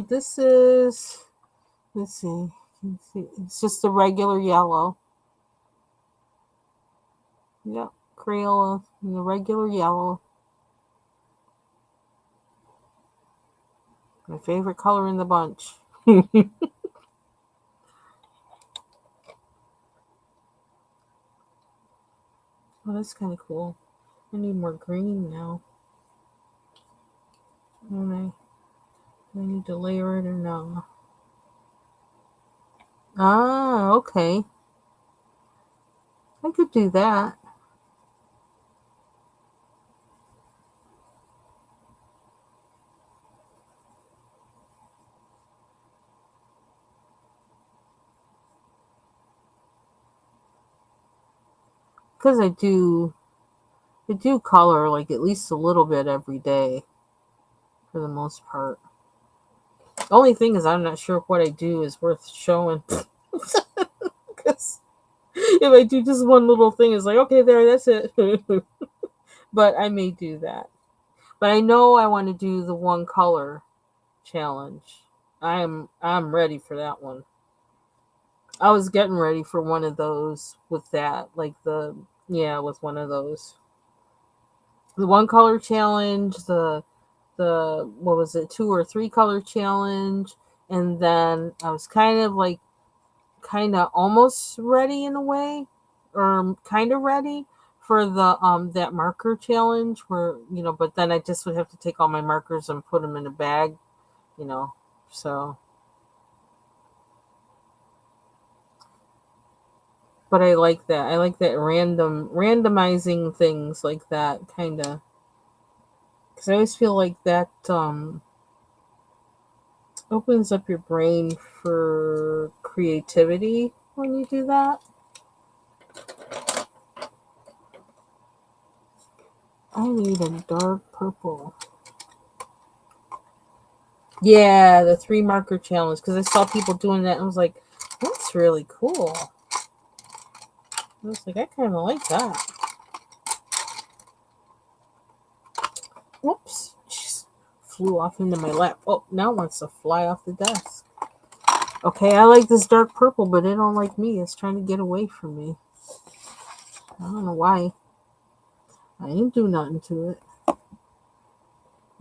This is, let's see, it's just a regular yellow. Yep, Crayola, the regular yellow. My favorite color in the bunch. Oh, that's kind of cool. I need more green now. Do I need to layer it or no? Ah, okay. I could do that. Because I do color like at least a little bit every day for the most part. The only thing is I'm not sure if what I do is worth showing. Because if I do just one little thing, it's like, okay, there, that's it. But I may do that. But I know I want to do the one color challenge. I'm ready for that one. I was getting ready for one of those with that, like with one of those. The one color challenge, the what was it, 2 or 3 color challenge, and then I was kind of almost ready in a way, or kind of ready for the that marker challenge, where but then I just would have to take all my markers and put them in a bag, you know. So, but I like that. I like that randomizing things like that, kind of, because I always feel like that. Opens up your brain for creativity when you do that. I need a dark purple. Yeah, the 3 marker challenge, because I saw people doing that and I was like, that's really cool. I was like, I kind of like that. Whoops. Just flew off into my lap. Oh, now it wants to fly off the desk. Okay, I like this dark purple, but it don't like me. It's trying to get away from me. I don't know why. I ain't do nothing to it.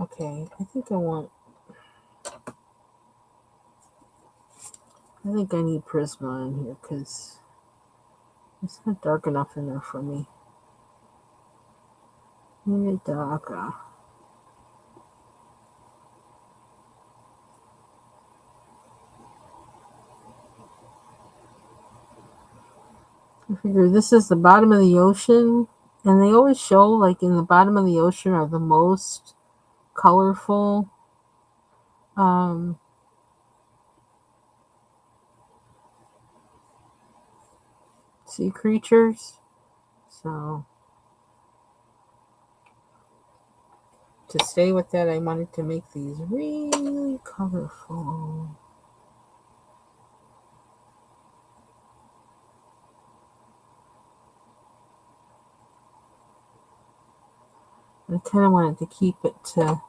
Okay, I think I need Prisma in here because it's not dark enough in there for me. Need it darker. I figure this is the bottom of the ocean, and they always show like in the bottom of the ocean are the most colorful sea creatures. So to stay with that, I wanted to make these really colorful. I kind of wanted to keep it to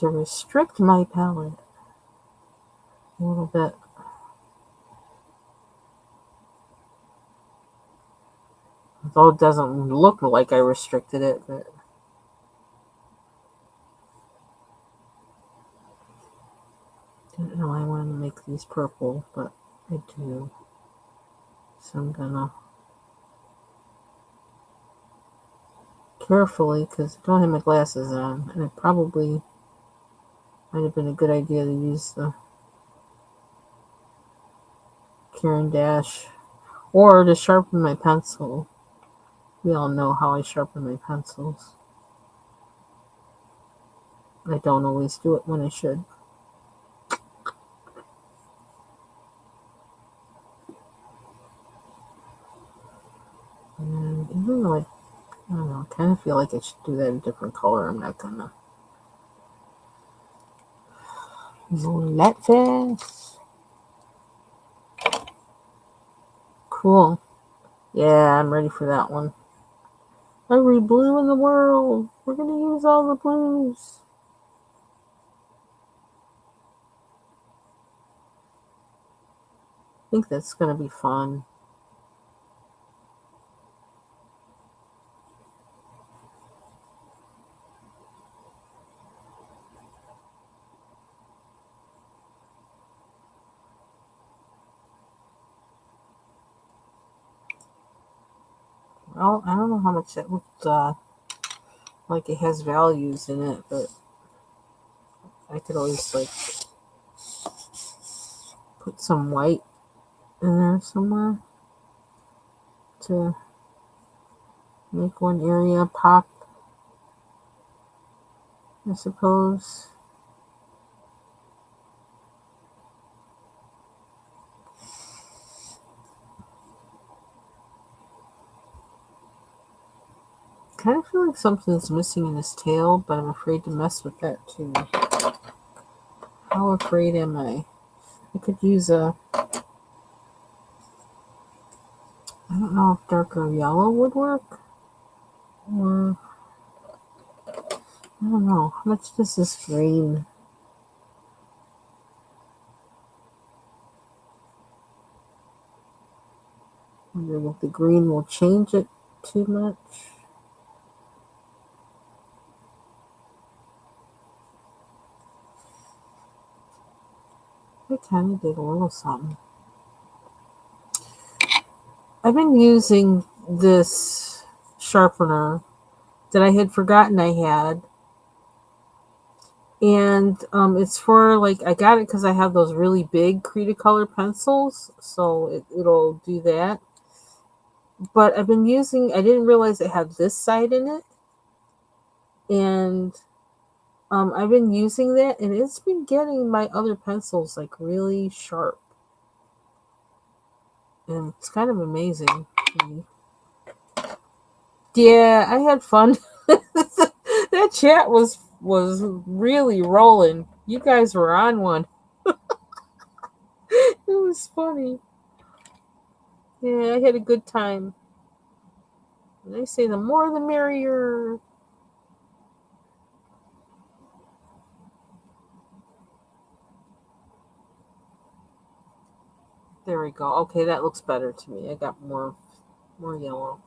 restrict my palette a little bit. Although it doesn't look like I restricted it, but I didn't know I wanted to make these purple, but I do. So I'm gonna carefully, because I don't have my glasses on, and it probably might have been a good idea to use the Caran Dash or to sharpen my pencil. We all know how I sharpen my pencils. I don't always do it when I should. And even though I don't know, I kind of feel like I should do that in a different color, I'm not gonna. Let this. Cool. Yeah, I'm ready for that one. Every blue in the world. We're gonna use all the blues. I think that's gonna be fun. Well, I don't know how much that looked like it has values in it, but I could always like put some white in there somewhere to make one area pop, I suppose. Kind of feel like something's missing in his tail, but I'm afraid to mess with that too. How afraid am I? I could use I don't know if darker yellow would work. Or, I don't know. How much does this green? I wonder if the green will change it too much. I kind of did a little something. I've been using this sharpener that I had forgotten I had. And it's for like, I got it because I have those really big Cretacolor pencils. So it'll do that. But I've been using, I didn't realize it had this side in it. And I've been using that, and it's been getting my other pencils like really sharp. And it's kind of amazing. Yeah, I had fun. That chat was really rolling. You guys were on one. It was funny. Yeah, I had a good time. And I say the more the merrier. There we go. Okay, that looks better to me. I got more yellow.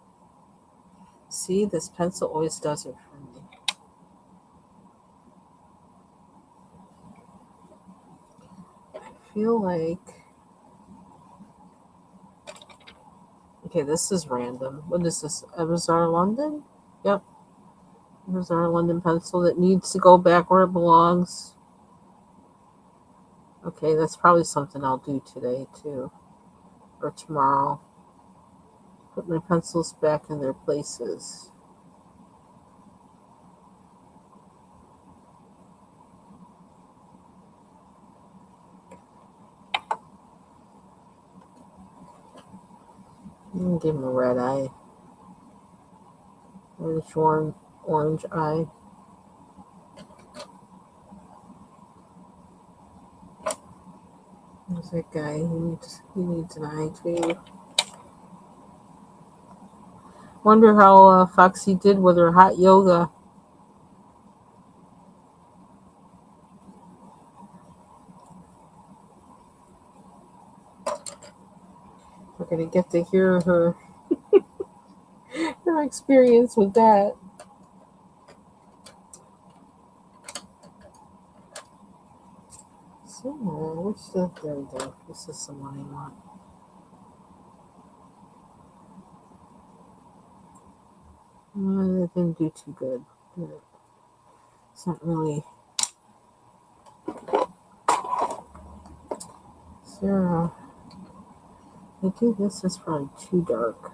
See, this pencil always does it for me. I feel like, okay, this is random. What is this? Evazar London? Yep. Evazar London pencil that needs to go back where it belongs. Okay, that's probably something I'll do today too. Or tomorrow. Put my pencils back in their places. I'm gonna give him a red eye. Reddish orange eye. There's that guy. He needs an eye too. Wonder how Foxy did with her hot yoga. We're gonna get to hear her experience with that. So, there we go. This is the one I want. It didn't do too good. It's not really. Sarah, I think this is probably too dark.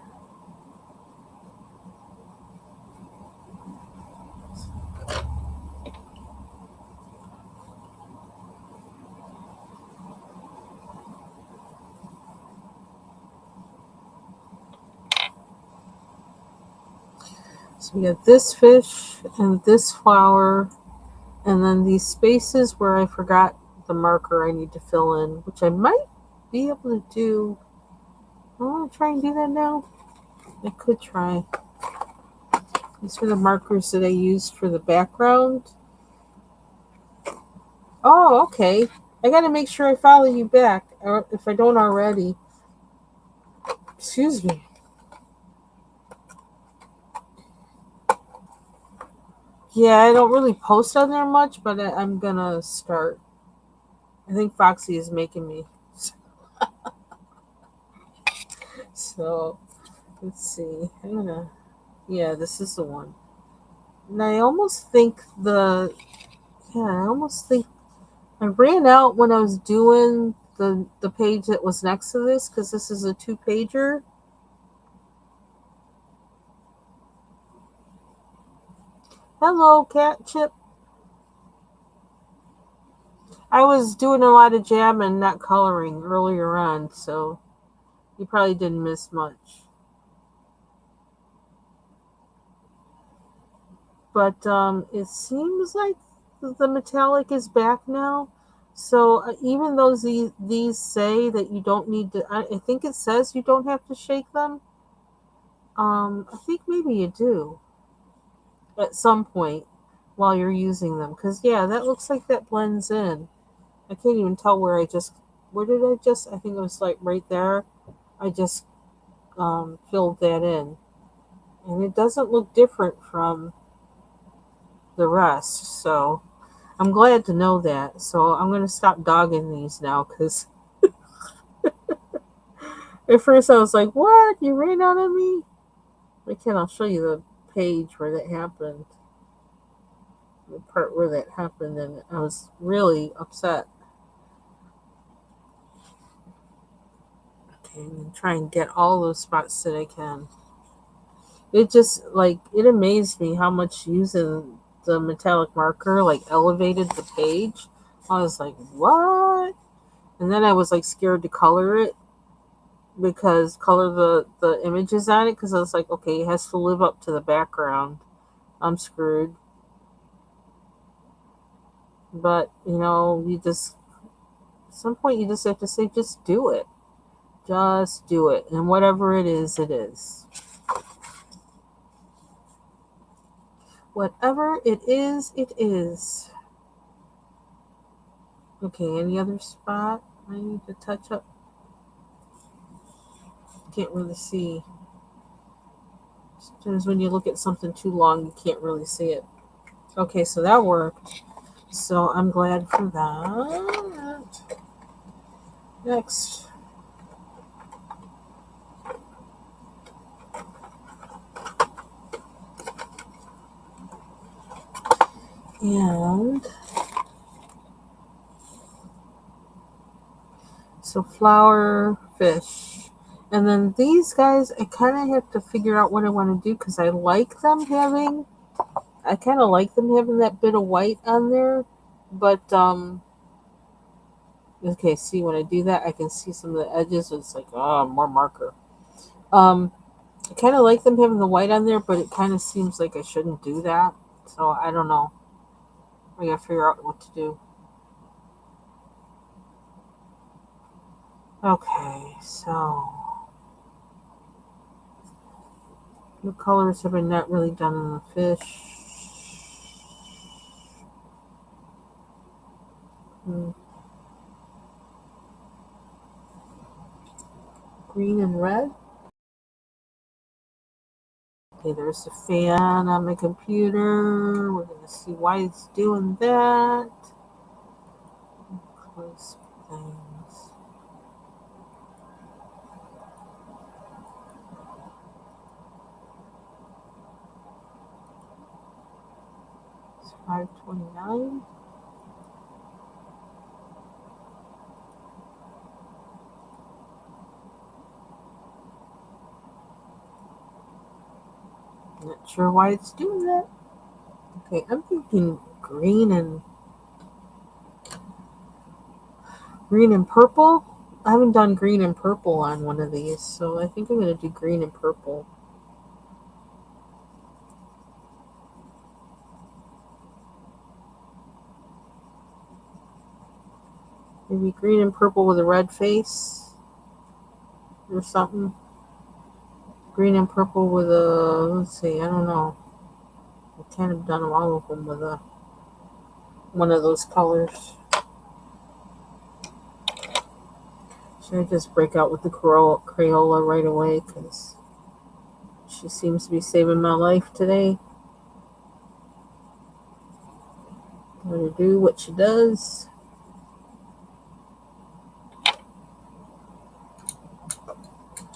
So we got this fish and this flower, and then these spaces where I forgot the marker I need to fill in, which I might be able to do. I want to try and do that now. I could try. These are the markers that I used for the background. Oh, okay. I gotta make sure I follow you back, or if I don't already. Excuse me. Yeah, I don't really post on there much, but I'm gonna start. I think Foxy is making me. So, let's see. Yeah, this is the one. And I almost think I ran out when I was doing the page that was next to this, because this is a 2-pager. Hello, Cat Chip. I was doing a lot of jamming, not coloring earlier on, so you probably didn't miss much. But it seems like the metallic is back now. So even though these say that you don't need to, I think it says you don't have to shake them. I think maybe you do at some point while you're using them, because yeah, that looks like that blends in. I can't even tell where did I just? I think it was like right there. I just filled that in, and it doesn't look different from the rest. So I'm glad to know that. So I'm going to stop dogging these now, because at first I was like, what? You ran out on me? I'll show you the page where that happened. The part where that happened, and I was really upset. and try and get all those spots that I can. It just like it amazed me how much using the metallic marker like elevated the page. I was like, what? And then I was like scared to color it because color the images on it because I was like, okay, it has to live up to the background. I'm screwed. But you just at some point you just have to say, just do it. Just do it. And whatever it is, it is. Whatever it is, it is. Okay, any other spot I need to touch up? Can't really see. Sometimes when you look at something too long, you can't really see it. Okay, so that worked. So I'm glad for that. Next. And so flower, fish. And then these guys, I kind of have to figure out what I want to do because I kind of like them having that bit of white on there. But, okay, see, when I do that, I can see some of the edges. It's like, oh, more marker. I kind of like them having the white on there, but it kind of seems like I shouldn't do that. So I don't know. I gotta figure out what to do. Okay, so the colors have been not really done on the fish. Green and red. Okay, there's a fan on my computer. We're gonna see why it's doing that. Close things. It's 5:29. Not sure why it's doing that. Okay, I'm thinking green and purple. I haven't done green and purple on one of these, so I think I'm gonna do green and purple. Maybe green and purple with a red face or something. Green and purple with a, let's see, I don't know. I've kind of done all of them with one of those colors. Should I just break out with the Crayola right away? Because she seems to be saving my life today. Let her do what she does.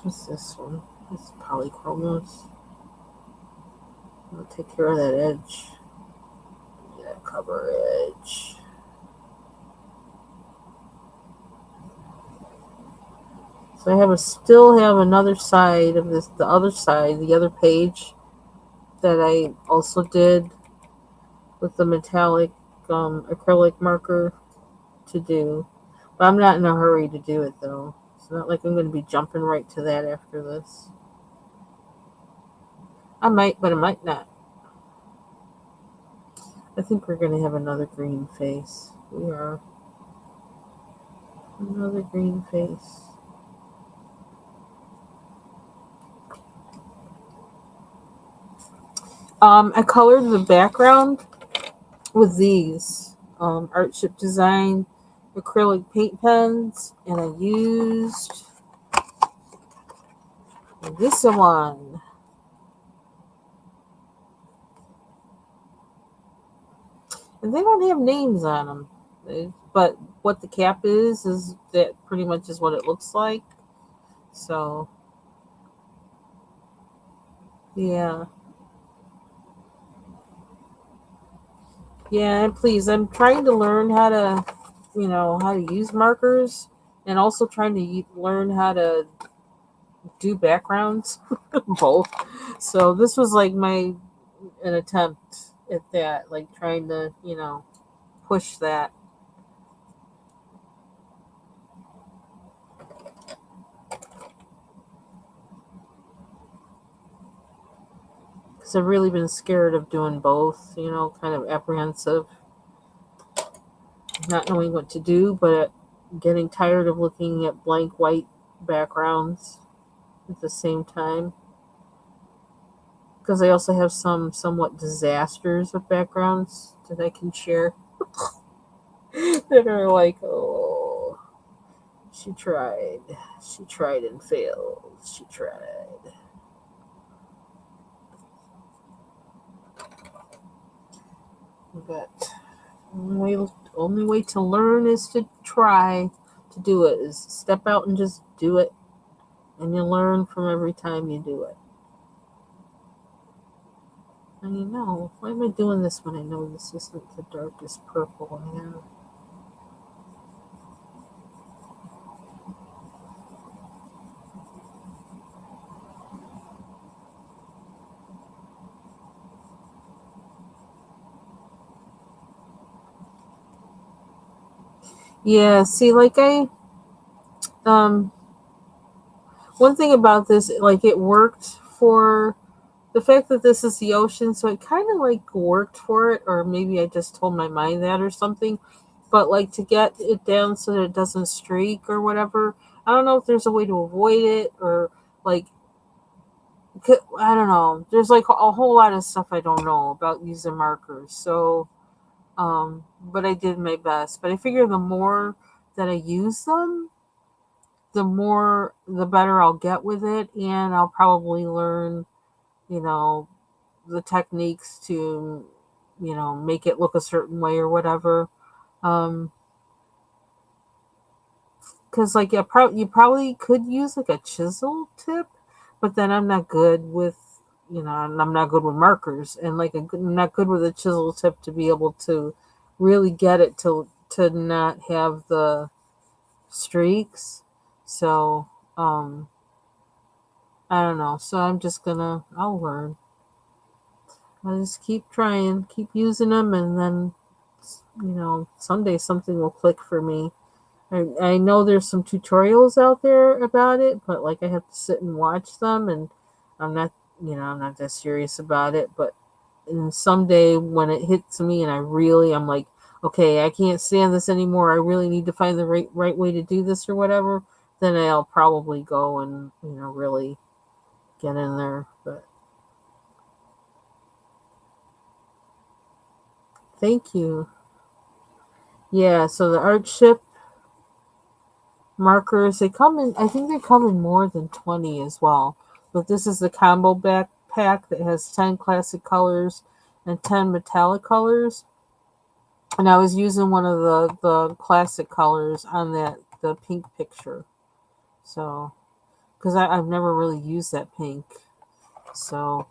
What's this one? It's polychromos. I'll take care of that edge. That cover edge. So still have another side of this, the other side, the other page that I also did with the metallic acrylic marker to do. But I'm not in a hurry to do it though. It's not like I'm going to be jumping right to that after this. I might, but I might not. I think we're going to have another green face. We are. Another green face. I colored the background with these Artship Design acrylic paint pens, and I used this one. And they don't have names on them, but what the cap is that pretty much is what it looks like. So, yeah. Yeah, and please, I'm trying to learn how to use markers, and also trying to learn how to do backgrounds, both. So this was like an attempt at that, like trying to push that. Because I've really been scared of doing both, kind of apprehensive, not knowing what to do, but getting tired of looking at blank white backgrounds at the same time. Because I also have some somewhat disasters with backgrounds that I can share that are like, oh, she tried. She tried and failed. She tried. But only way to learn is to try to do it. Is step out and just do it, and you learn from every time you do it. And why am I doing this when I know this isn't the darkest purple I have? Yeah, see, like um, one thing about this, like it worked for the fact that this is the ocean, so it kind of like worked for it, or maybe I just told my mind that or something. But like to get it down so that it doesn't streak or whatever, I don't know if there's a way to avoid it or like I don't know. There's like a whole lot of stuff I don't know about using markers. So, but I did my best. But I figure the more that I use them, the better I'll get with it, and I'll probably learn, you know, the techniques to, make it look a certain way or whatever. Um, because like you probably could use like a chisel tip, but then I'm not good with, I'm not good with markers, and like I'm not good with a chisel tip to be able to really get it to not have the streaks. So I don't know. So I'll learn. I'll just keep trying, keep using them, and then someday something will click for me. I know there's some tutorials out there about it, but like I have to sit and watch them, and I'm not, I'm not that serious about it. But and someday when it hits me, and I'm like, okay, I can't stand this anymore. I really need to find the right way to do this or whatever. Then I'll probably go and really get in there. But thank you. Yeah. So the art ship markers, I think they come in more than 20 as well. But this is the combo backpack that has 10 classic colors and 10 metallic colors. And I was using one of the classic colors on the pink picture. So, because I've never really used that pink. So,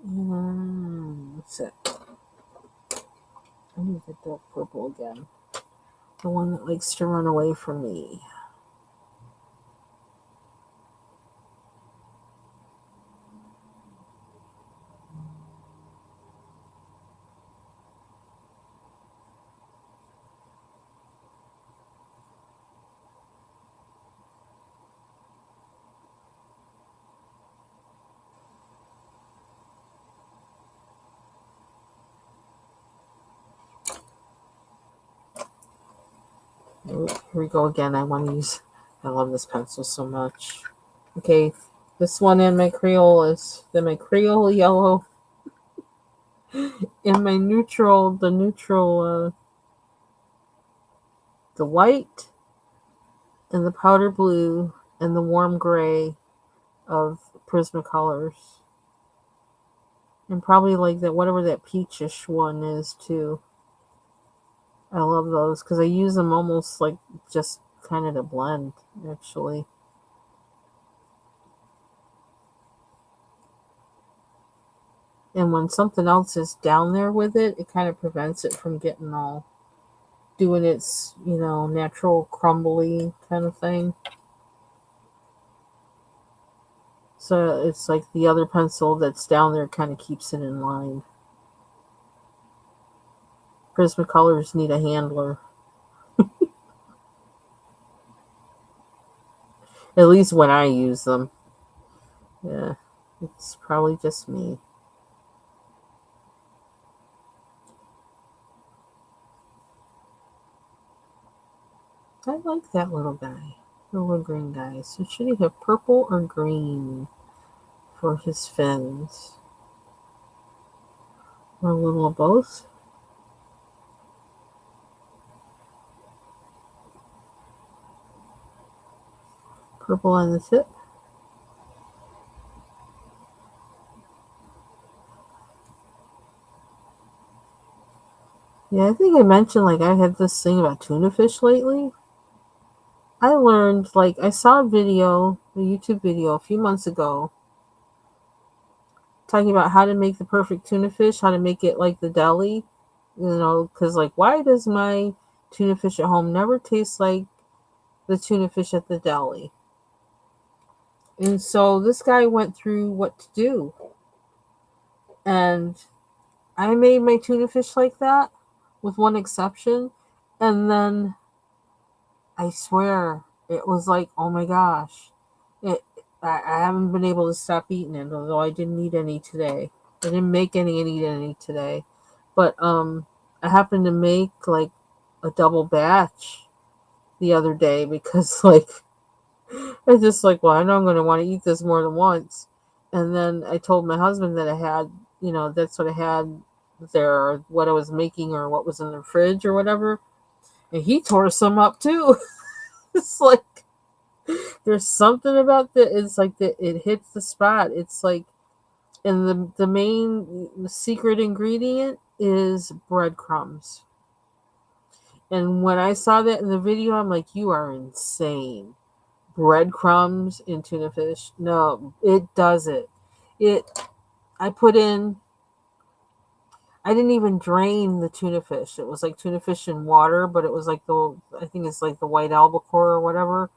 what's it? I need the dark purple again. The one that likes to run away from me. Here we go again. I love this pencil so much. Okay, this one in my Crayolas, then my Crayola yellow, and my the white, and the powder blue, and the warm gray of Prismacolors. And probably like that, whatever that peachish one is too. I love those because I use them almost like just kind of to blend, actually. And when something else is down there with it, it kind of prevents it from getting all doing its, natural crumbly kind of thing. So it's like the other pencil that's down there kind of keeps it in line. Prismacolors need a handler. At least when I use them. Yeah, it's probably just me. I like that little guy. The little green guy. So should he have purple or green for his fins? Or a little of both? Purple on the tip. Yeah, I think I mentioned like I had this thing about tuna fish lately. I learned I saw a YouTube video a few months ago talking about how to make the perfect tuna fish, how to make it like the deli, because why does my tuna fish at home never taste like the tuna fish at the deli? And so this guy went through what to do. And I made my tuna fish like that, with one exception. And then I swear it was like, oh my gosh. I haven't been able to stop eating it, although I didn't eat any today. I didn't make any and eat any today. But I happened to make like a double batch the other day because I just well, I know I'm gonna want to eat this more than once. And then I told my husband that I had, that's what I had there, or what I was making, or what was in the fridge, or whatever. And he tore some up too. It's like there's something about that. It's like that it hits the spot. It's like, and the main secret ingredient is breadcrumbs. And when I saw that in the video, I'm like, you are insane. Breadcrumbs in tuna fish? No, it does it. It. I put in. I didn't even drain the tuna fish. It was like tuna fish in water, but it was like I think it's like the white albacore or whatever.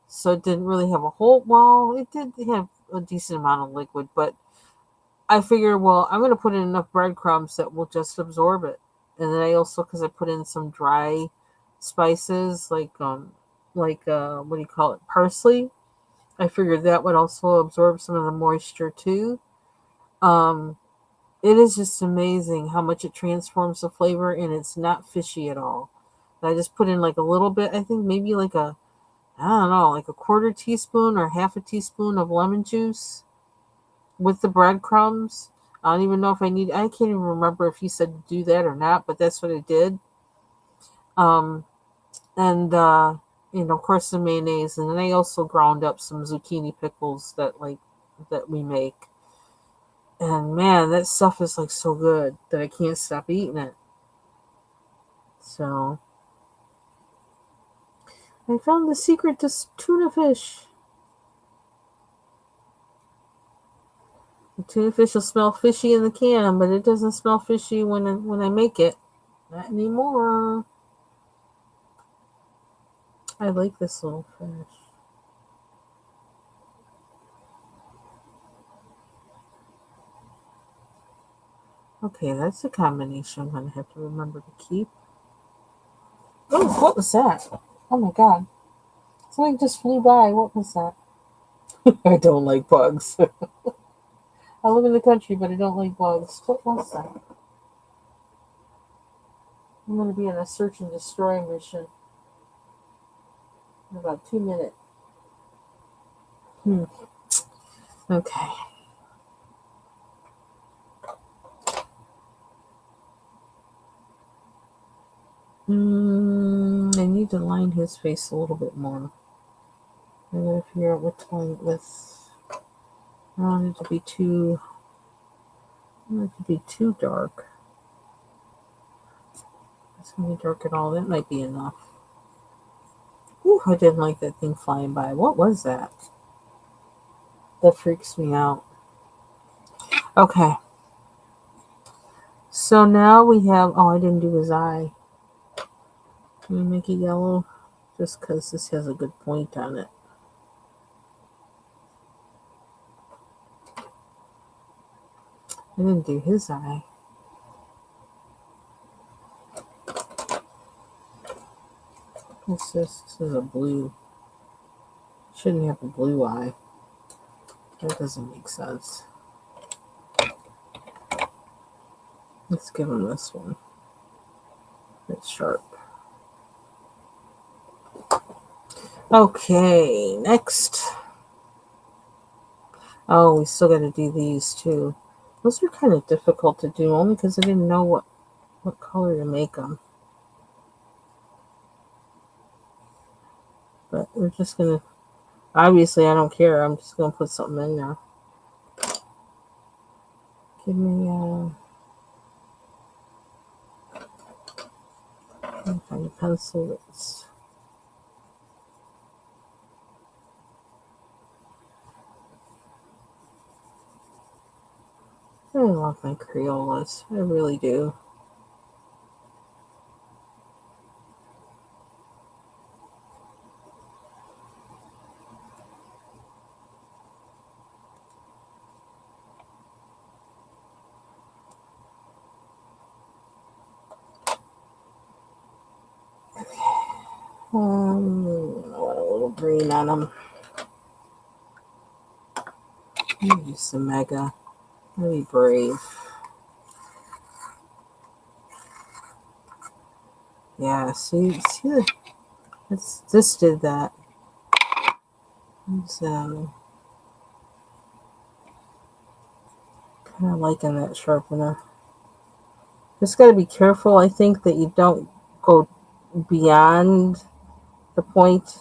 So it didn't really have a whole. Well, it did have a decent amount of liquid, but I figured, well, I'm going to put in enough breadcrumbs that will just absorb it. And then I also, because I put in some dry spices what do you call it, parsley. I figured that would also absorb some of the moisture too. Um, it is just amazing how much it transforms the flavor, and it's not fishy at all. I just put in like a little bit. I think maybe I don't know, like a quarter teaspoon or half a teaspoon of lemon juice with the breadcrumbs. I don't even know if I can't even remember if he said to do that or not, but that's what I did. Um, and of course the mayonnaise, and then I also ground up some zucchini pickles that we make. And man, that stuff is like so good that I can't stop eating it. So I found the secret to tuna fish. The tuna fish will smell fishy in the can, but it doesn't smell fishy when I make it. Not anymore. I like this little fish. Okay, that's a combination I'm going to have to remember to keep. Oh, what was that? Oh my god. Something just flew by. What was that? I don't like bugs. I live in the country, but I don't like bugs. What was that? I'm going to be in a search and destroy mission in about 2 minutes. Okay. I need to line his face a little bit more. I gotta figure out what to line it with. I don't want it to be too. I don't want it to be too dark. It's gonna be dark at all. That might be enough. Ooh, I didn't like that thing flying by. What was that? That freaks me out. Okay. So now we have, oh, I didn't do his eye. Can we make it yellow? Just because this has a good point on it. I didn't do his eye. What's this? This is a blue. Shouldn't have a blue eye. That doesn't make sense. Let's give him this one. It's sharp. Okay, next. Oh, we still got to do these too. Those were kind of difficult to do only because I didn't know what color to make them. But we're just going to, obviously I don't care. I'm just going to put something in there. Give me find a pencil that's, I love my Crayolas. I really do. I want a little green on them. Use some Mega. Be brave. Yeah, see this did that. It's kind of liking that sharpener. Just got to be careful, I think, that you don't go beyond the point,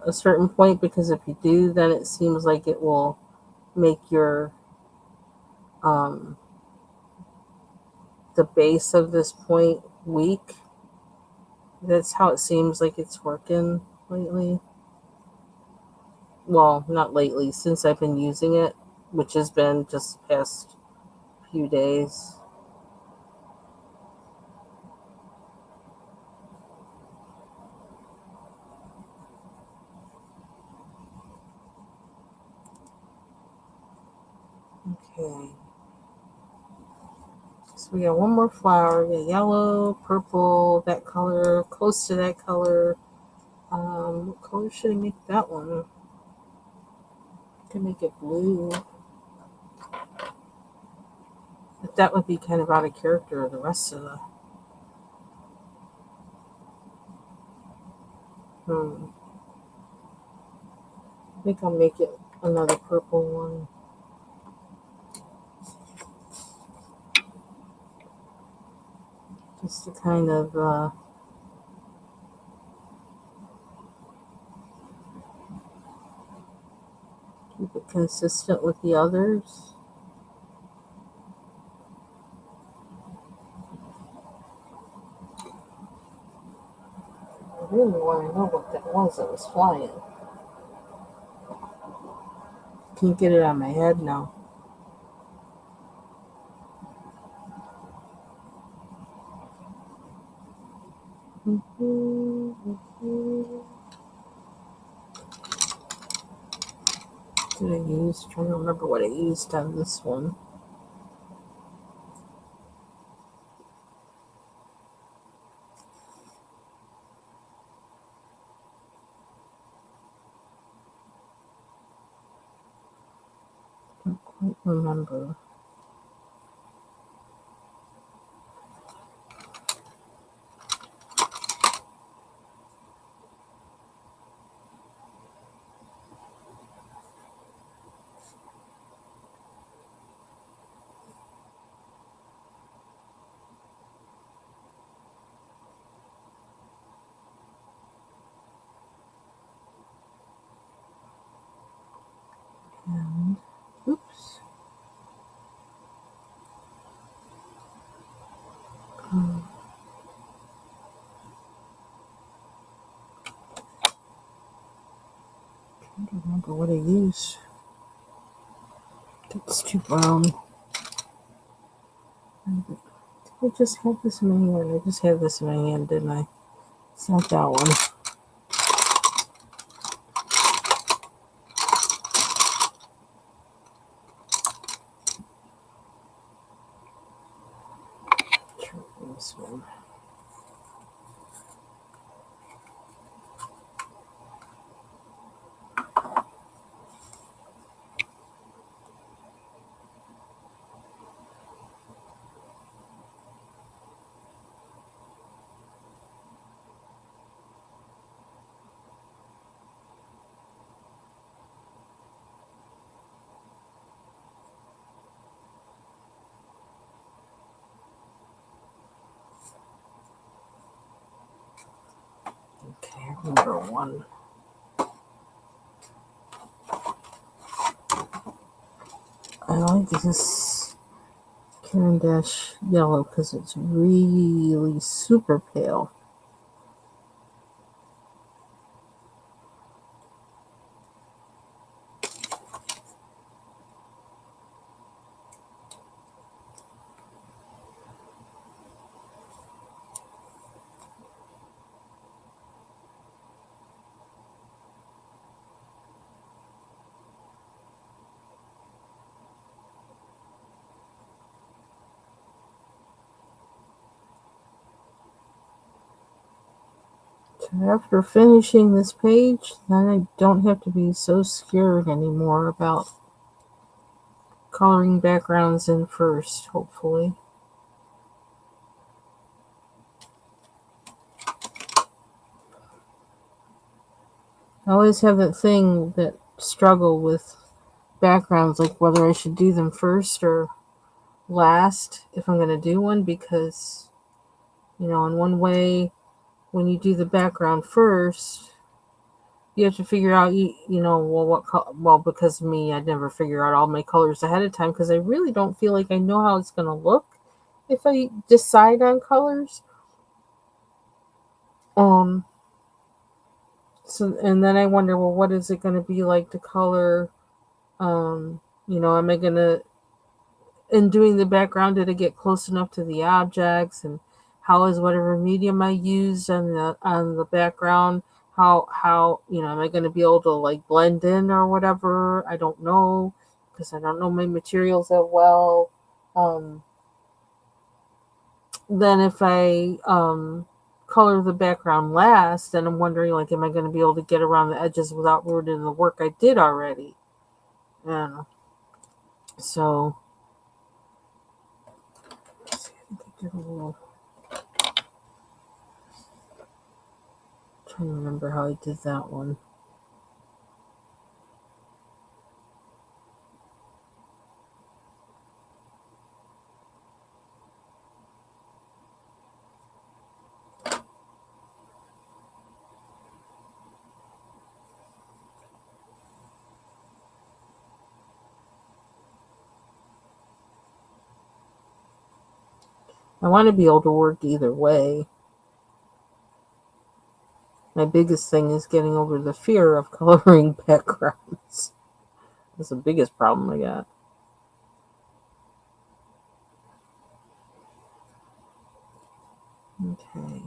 a certain point, because if you do, then it seems like it will make your the base of this point weak. That's how it seems like it's working lately. Well, not lately, since I've been using it, which has been just the past few days. Okay. So we got one more flower. We got yellow, purple, that color, close to that color. What color should I make that one? I can make it blue. But that would be kind of out of character of the rest of the... I think I'll make it another purple one. Just to kind of keep it consistent with the others. I really want to know what that was flying. Can't get it on my head now. Did I use? Trying to remember what I used on this one. Don't quite remember. And oops. Trying to remember what I used. It's too brown. I I just have this in my hand. I just have this in my hand, didn't I? It's not that one. Try this one. Okay, number one. I like this Caran d'Ache yellow because it's really super pale. So after finishing this page, then I don't have to be so scared anymore about coloring backgrounds in first, hopefully. I always have that thing that struggle with backgrounds, like whether I should do them first or last if I'm going to do one, because, in one way, when you do the background first, you have to figure out, well, because me, I'd never figure out all my colors ahead of time because I really don't feel like I know how it's going to look if I decide on colors. So, and then I wonder, well, what is it going to be like to color? Am I going to, in doing the background, did it get close enough to the objects, and how is whatever medium I used on the background, how am I going to be able to like blend in or whatever? I don't know because I don't know my materials that well. Then if I color the background last, then I'm wondering, like, am I going to be able to get around the edges without ruining the work I did already? Yeah. So I think I did a little. Trying to remember how I did that one. I want to be able to work either way. My biggest thing is getting over the fear of coloring backgrounds. That's the biggest problem I got. Okay.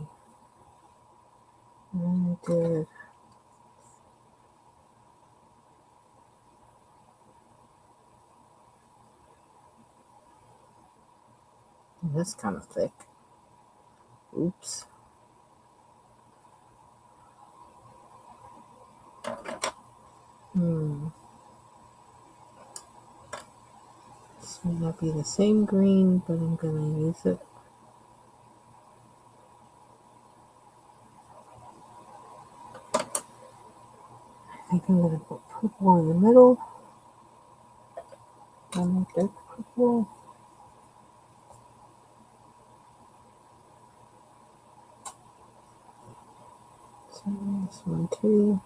And I did. That's kind of thick. Oops. This may not be the same green, but I'm going to use it. I think I'm going to put purple in the middle. And dark purple. So this one too.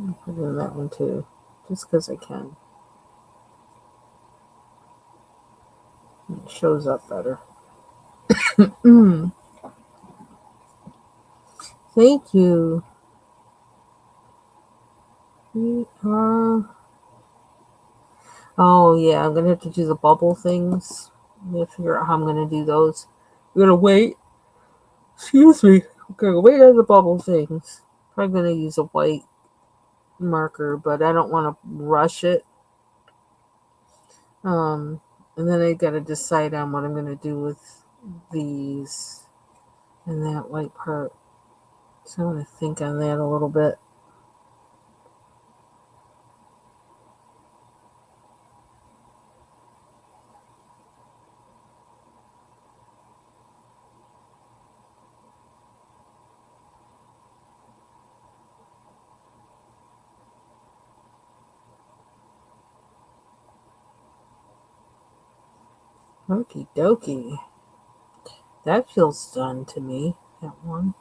I'll put in that one too, just because I can. It shows up better. Thank you. We are Oh yeah, I'm gonna have to do the bubble things. I'm gonna figure out how I'm gonna do those. I'm gonna wait. Excuse me. I'm gonna wait on the bubble things. Probably gonna use a white marker, but I don't want to rush it. Um, and then I gotta decide on what I'm gonna do with these and that white part. So I'm gonna think on that a little bit. Okie dokie. That feels done to me. That one.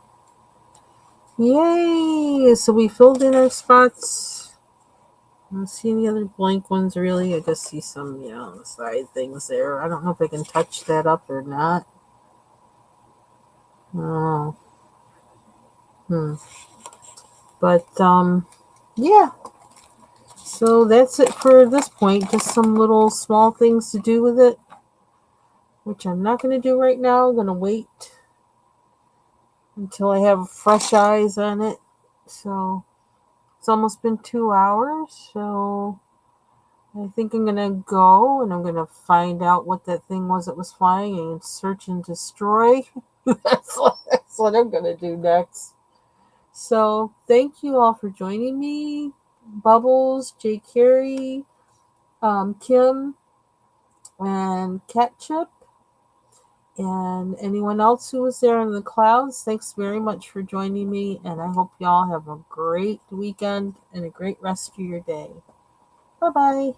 Yay! So we filled in our spots. I don't see any other blank ones really. I just see some, side things there. I don't know if I can touch that up or not. Oh. Hmm. But yeah. So that's it for this point. Just some little small things to do with it, which I'm not going to do right now. I'm going to wait until I have fresh eyes on it. So it's almost been 2 hours. So I think I'm going to go and I'm going to find out what that thing was that was flying and search and destroy. That's what I'm going to do next. So thank you all for joining me. Bubbles, J. Carey, Kim, and Ketchup, and anyone else who was there in the clouds. Thanks very much for joining me, and I hope y'all have a great weekend and a great rest of your day. Bye-bye.